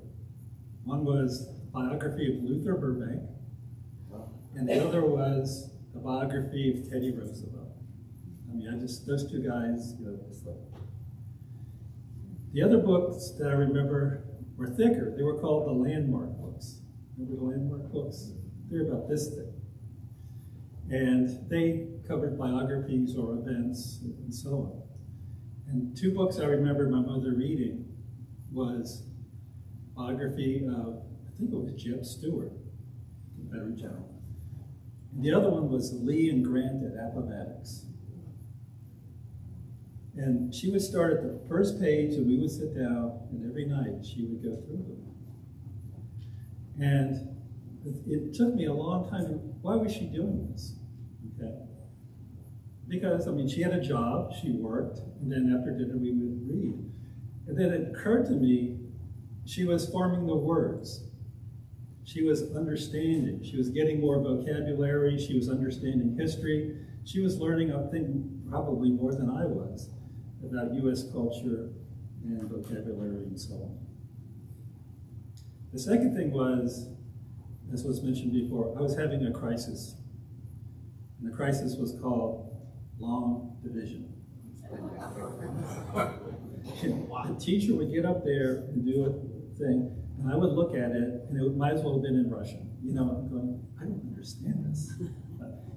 One was biography of Luther Burbank, and the other was the biography of Teddy Roosevelt. I mean, those 2 guys, you know, just like. The other books that I remember were thicker. They were called the landmark books. Remember the landmark books? They're about this thick. And they covered biographies or events and so on. And 2 books I remember my mother reading was biography of, I think it was Jeb Stewart, Confederate General. And the other one was Lee and Grant at Appomattox. And she would start at the first page, and we would sit down, and every night she would go through them. And it took me a long time. Why was she doing this? Okay. Because, I mean, she had a job, she worked, and then after dinner we would read. And then it occurred to me, she was forming the words. She was understanding. She was getting more vocabulary. She was understanding history. She was learning, I think, probably more than I was about U.S. culture and vocabulary and so on. The second thing was, as was mentioned before, I was having a crisis. And the crisis was called long division. The teacher would get up there and do a thing, and I would look at it, and it might as well have been in Russian. You know, I'm going, I don't understand this.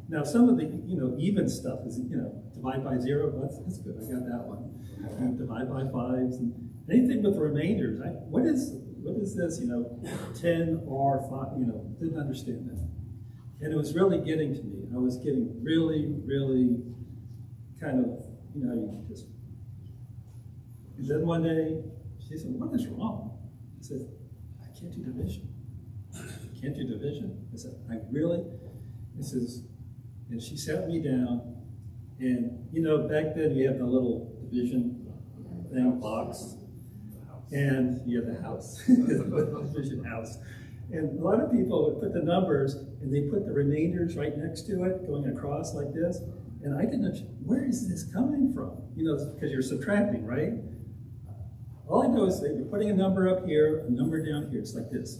Now, some of the, you know, even stuff is, you know, divide by 0, that's good, I got that one. And divide by 5s, and anything with remainders. What is this, you know, 10 or 5, you know, didn't understand that. And it was really getting to me. I was getting really, really kind of, you know, you just. And then one day, she said, what is wrong? I said, I can't do division. I can't do division. I said, I really? This is, and she sat me down, and you know, back then you have the little division thing, box. And you have the house, the vision house. And a lot of people would put the numbers and they put the remainders right next to it, going across like this. And I didn't know, where is this coming from? You know, because you're subtracting, right? All I know is that you're putting a number up here, a number down here. It's like this.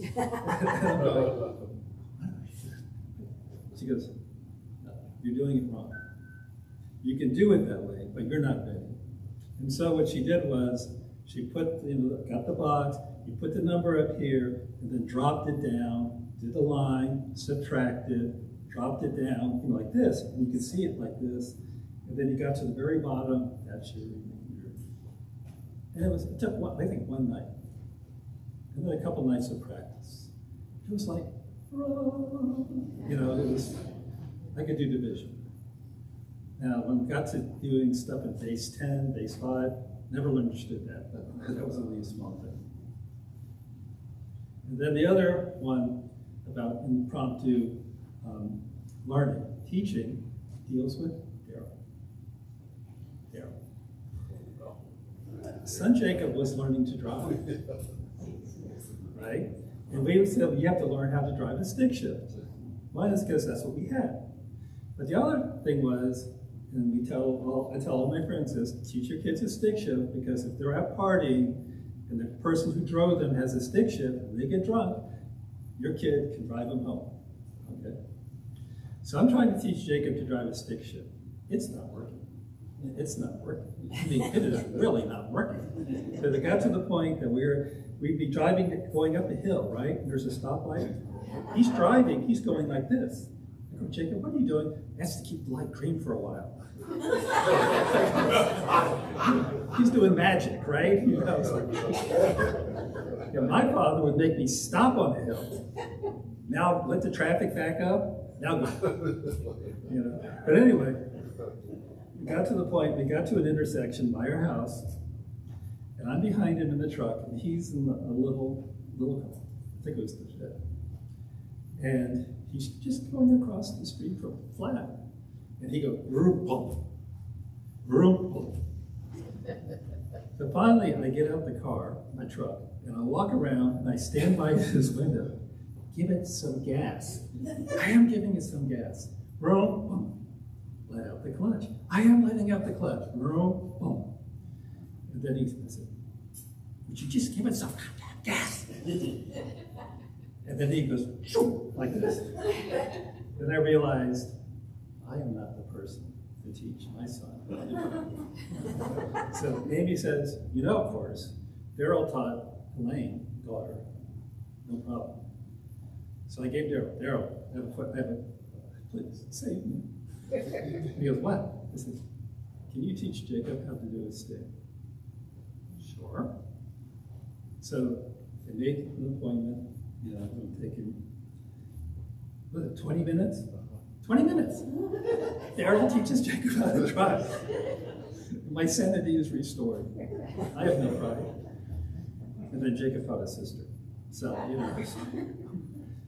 She goes, no, you're doing it wrong. You can do it that way, but you're not ready. And so what she did was, she put, got the box, you put the number up here, and then dropped it down, did the line, subtracted, dropped it down, like this. And you can see it like this. And then you got to the very bottom, that's your remainder. And it took, I think, one night. And then a couple nights of practice. It was like, it was, I could do division. Now, when we got to doing stuff in base 10, base 5, never understood that, but that was only a small thing. And then the other one about impromptu learning, teaching, deals with Daryl. Son Jacob was learning to drive, right? And we said, well, you have to learn how to drive a stick shift. One is because that's what we had. But the other thing was, and I tell all my friends this, teach your kids a stick shift, because if they're out partying and the person who drove them has a stick shift and they get drunk, your kid can drive them home, okay? So I'm trying to teach Jacob to drive a stick shift. It's not working. It's not working. I mean, it is really not working. So they got to the point that we'd be driving, going up a hill, right? And there's a stoplight. He's driving, he's going like this. I go, Jacob, what are you doing? That's to keep the light green for a while. He's doing magic, right? It's like, my father would make me stop on the hill. Now let the traffic back up. Now go. But anyway, we got to the point. We got to an intersection by our house, and I'm behind him in the truck, and he's in a little car. I think it was the Fit. And he's just going across the street from flat. And he goes, vroom, boom, vroom, boom. So finally, I get out the car, my truck, and I walk around and I stand by his window. Give it some gas. I am giving it some gas. Vroom, boom. Let out the clutch. I am letting out the clutch. Vroom, boom. And then he said, would you just give it some gas? And then he goes, shoo, like this. Then I realized, I am not the person to teach my son. So Amy says, of course, Daryl taught Elaine, daughter, no problem. So I gave Daryl, please, save me. He goes, what? I said, can you teach Jacob how to do a stick? Sure. So they made an appointment. I'm taking, 20 minutes? 20 minutes. Daryl teaches Jacob how to drive. My sanity is restored. I have no pride. And then Jacob taught his sister. So,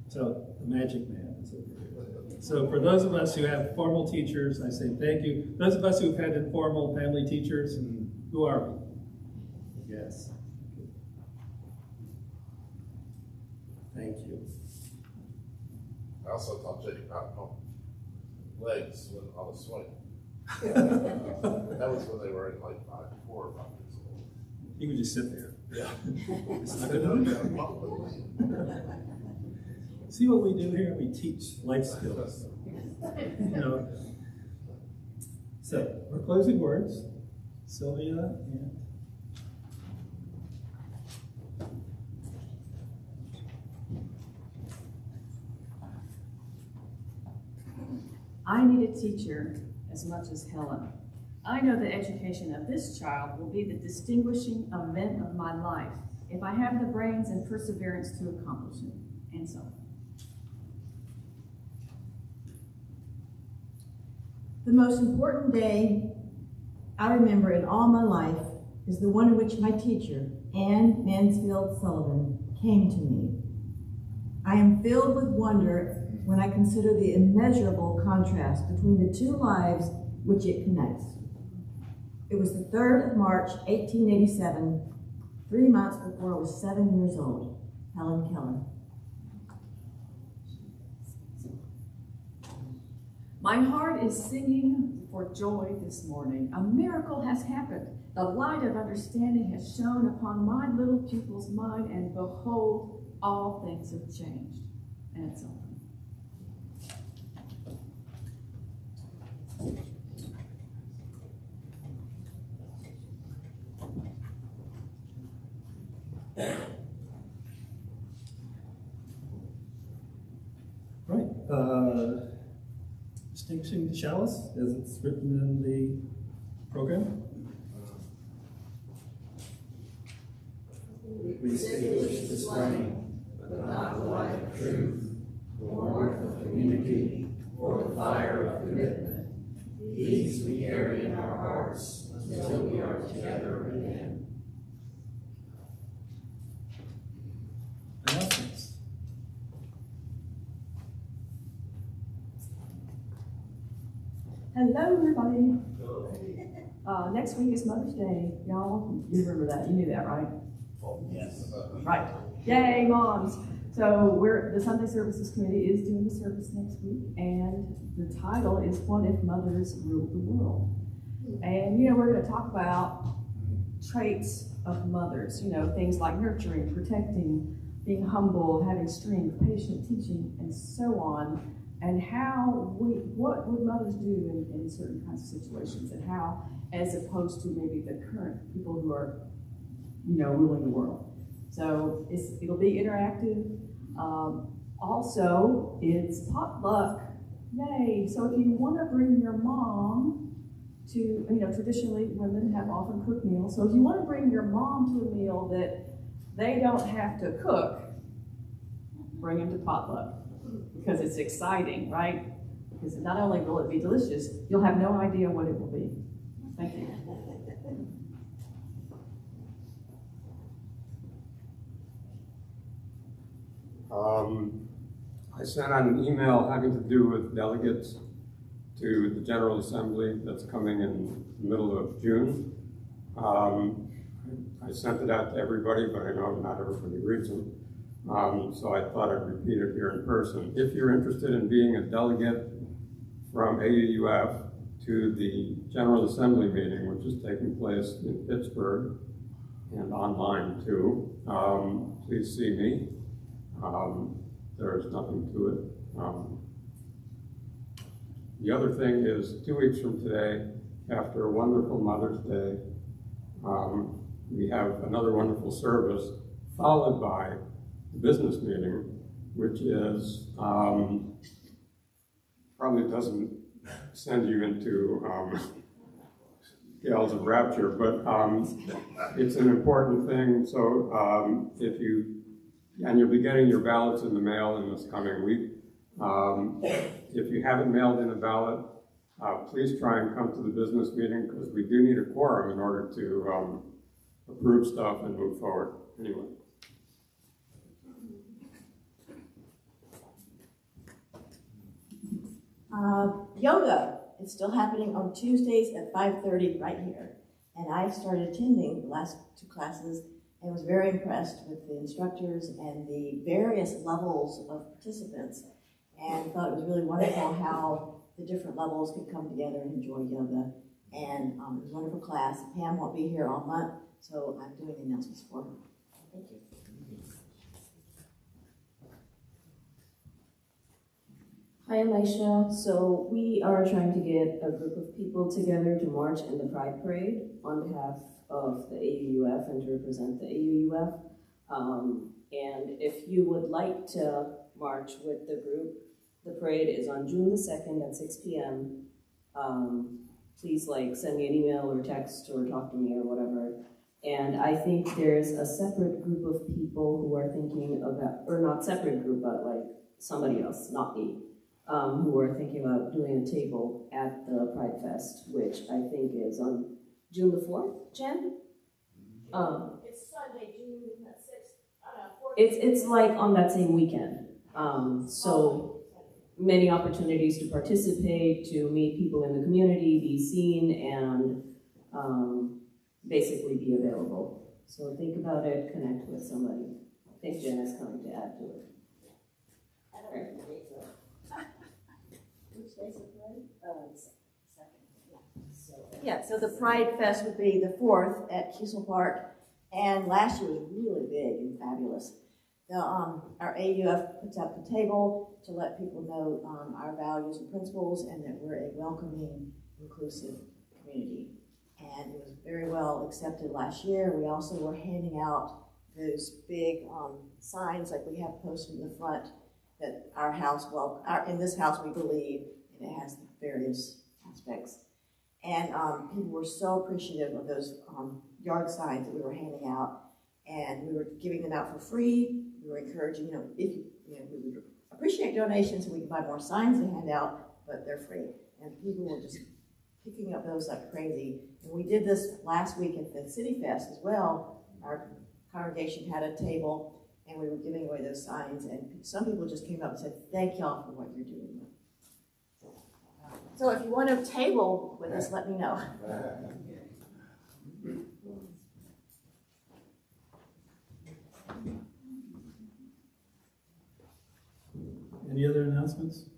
So the magic man is over here. So for those of us who have formal teachers, I say thank you. Those of us who've had informal family teachers, who are we? Yes. Thank you. I also taught Jacob how to pump legs when I was swimming. That was when they were in like 4 or 5 years old. He would just sit there. Yeah. It's not enough. See what we do here? We teach life skills. So, our closing words, Sylvia and I need a teacher as much as Helen. I know the education of this child will be the distinguishing event of my life if I have the brains and perseverance to accomplish it, and so on. The most important day I remember in all my life is the one in which my teacher, Ann Mansfield Sullivan, came to me. I am filled with wonder when I consider the immeasurable contrast between the two lives which it connects. It was the 3rd of March, 1887, 3 months before I was 7 years old. Helen Keller. My heart is singing for joy this morning. A miracle has happened. The light of understanding has shone upon my little pupil's mind, and behold, all things have changed. And it's over. Right. Distinguishing the chalice, as it's written in the program. We distinguish this flame, but not the light of truth, the warmth of community, or the fire of commitment. These we carry in our hearts until we are together again. Announcements. Hello, everybody. Next week is Mother's Day. Y'all, you remember that. You knew that, right? Yes. Right. Yay, moms. So the Sunday Services Committee is doing a service next week, and the title is What If Mothers Ruled the World? And, we're going to talk about traits of mothers, things like nurturing, protecting, being humble, having strength, patient, teaching, and so on. And what would mothers do in certain kinds of situations, and how, as opposed to maybe the current people who are, ruling the world. So it'll be interactive. Also, it's potluck. Yay! So if you want to bring your mom to, traditionally women have often cooked meals. So if you want to bring your mom to a meal that they don't have to cook, bring them to potluck. Because it's exciting, right? Because not only will it be delicious, you'll have no idea what it will be. Thank you. I sent out an email having to do with delegates to the General Assembly that's coming in the middle of June. I sent it out to everybody, but I know not everybody reads them. So I thought I'd repeat it here in person. If you're interested in being a delegate from AUUF to the General Assembly meeting, which is taking place in Pittsburgh and online too, please see me. There's nothing to it. The other thing is 2 weeks from today, after a wonderful Mother's Day, we have another wonderful service followed by the business meeting, which is probably doesn't send you into gales of rapture, but it's an important thing. So you'll be getting your ballots in the mail in this coming week. If you haven't mailed in a ballot, please try and come to the business meeting, because we do need a quorum in order to approve stuff and move forward. Anyway. Yoga. It's still happening on Tuesdays at 5:30 right here. And I started attending the last 2 classes and was very impressed with the instructors and the various levels of participants, and thought it was really wonderful how the different levels could come together and enjoy yoga. And it was a wonderful class. Pam won't be here all month, so I'm doing the announcements for her. Thank you. Hi, I'm Aisha. So we are trying to get a group of people together to march in the Pride Parade on behalf of the AUUF and to represent the AUUF. And if you would like to march with the group, the parade is on June the 2nd at 6 p.m. Please send me an email or text or talk to me or whatever. And I think there's a separate group of people who are thinking about, or not separate group, but somebody else, not me, who are thinking about doing a table at the Pride Fest, which I think is on June the 4th, Jen? It's Sunday, June 6th. It's on that same weekend. So many opportunities to participate, to meet people in the community, be seen, and basically be available. So think about it, connect with somebody. I think Jen is coming to add to it. Which day's the parade? Yeah, so the Pride Fest would be the 4th at Kiesel Park, and last year was really big and fabulous. Our AUF puts up the table to let people know our values and principles and that we're a welcoming, inclusive community. And it was very well accepted last year. We also were handing out those big signs like we have posted in the front that our house, in this house we believe, and it has various aspects. And people were so appreciative of those yard signs that we were handing out, and we were giving them out for free. We were encouraging, we would appreciate donations so we could buy more signs to hand out, but they're free. And people were just picking up those like crazy. And we did this last week at the City Fest as well. Our congregation had a table, and we were giving away those signs, and some people just came up and said, "Thank y'all for what you're doing." So if you want a table with us, let me know. Any other announcements?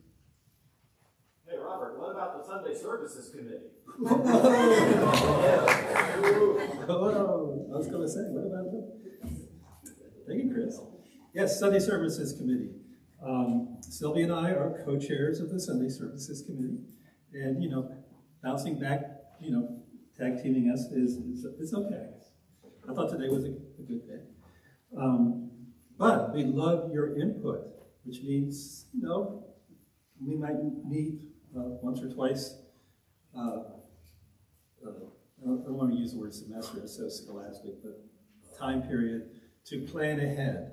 Hey, Robert, what about the Sunday Services Committee? Oh, I was going to say, what about them? Thank you, Chris. Yes, Sunday Services Committee. Sylvia and I are co-chairs of the Sunday Services Committee. And, bouncing back, tag teaming us is okay. I thought today was a good day. But we love your input, which means, we might meet once or twice. I don't want to use the word semester, it's so scholastic, but time period to plan ahead.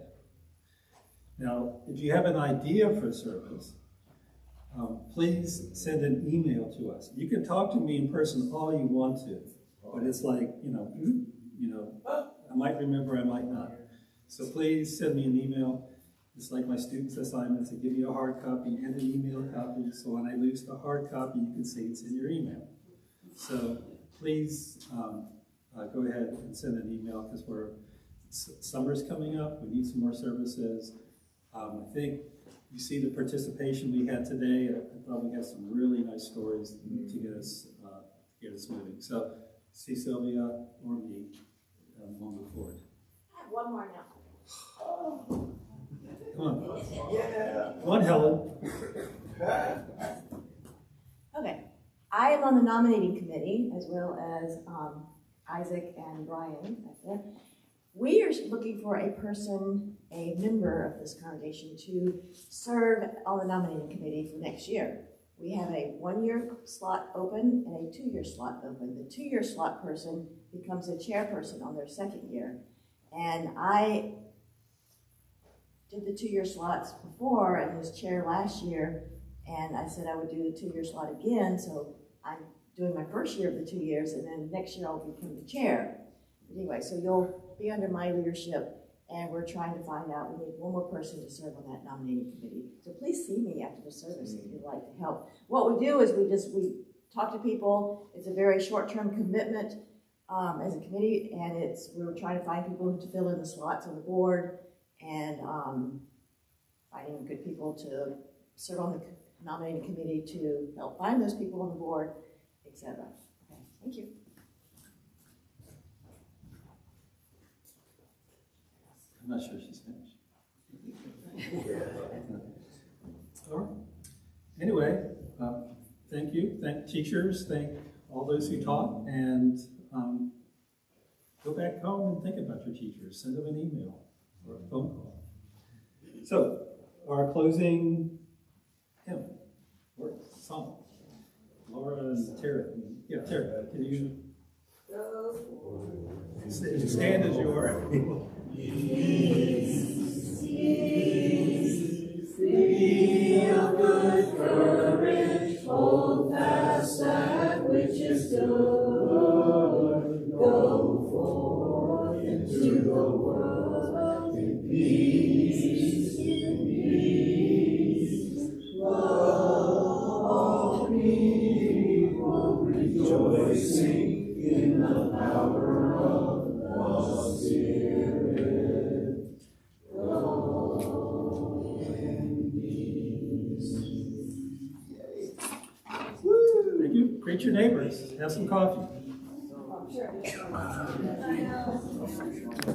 Now, if you have an idea for service, please send an email to us. You can talk to me in person all you want to, but it's like, I might remember, I might not. So please send me an email. It's like my students' assignments. They give me a hard copy and an email copy, so when I lose the hard copy, you can see it's in your email. So please go ahead and send an email, because summer's coming up. We need some more services. I think you see the participation we had today. I thought we had some really nice stories to get us moving. So see Sylvia or me we'll move forward. I have one more now. Come on. Yeah. Come on, Helen. Okay. I am on the nominating committee, as well as Isaac and Brian back there. We are looking for a person, a member of this congregation, to serve on the nominating committee for next year. We have a 1-year slot open and a 2-year slot open. The 2-year slot person becomes a chairperson on their 2nd year. And I did the 2-year slots before and was chair last year, and I said I would do the 2-year slot again, so I'm doing my 1st year of the 2 years, and then next year I'll become the chair. But anyway, so you'll be under my leadership, and we're trying to find out, we need one more person to serve on that nominating committee. So please see me after the service if you'd like to help. What we do is we talk to people. It's a very short-term commitment as a committee, and we're trying to find people to fill in the slots on the board, and finding good people to serve on the nominating committee to help find those people on the board, etc. Okay, thank you. I'm not sure she's finished. All right. Anyway, thank you. Thank teachers. Thank all those who taught. And go back home and think about your teachers. Send them an email or a phone call. So, our closing hymn or song. Laura and Tara. Tara, can you stand as you are? Peace, be of good courage, hold fast that which is good. Go forth into the world in peace, love all people, rejoicing in the power of the Spirit. Greet your neighbors, have some coffee.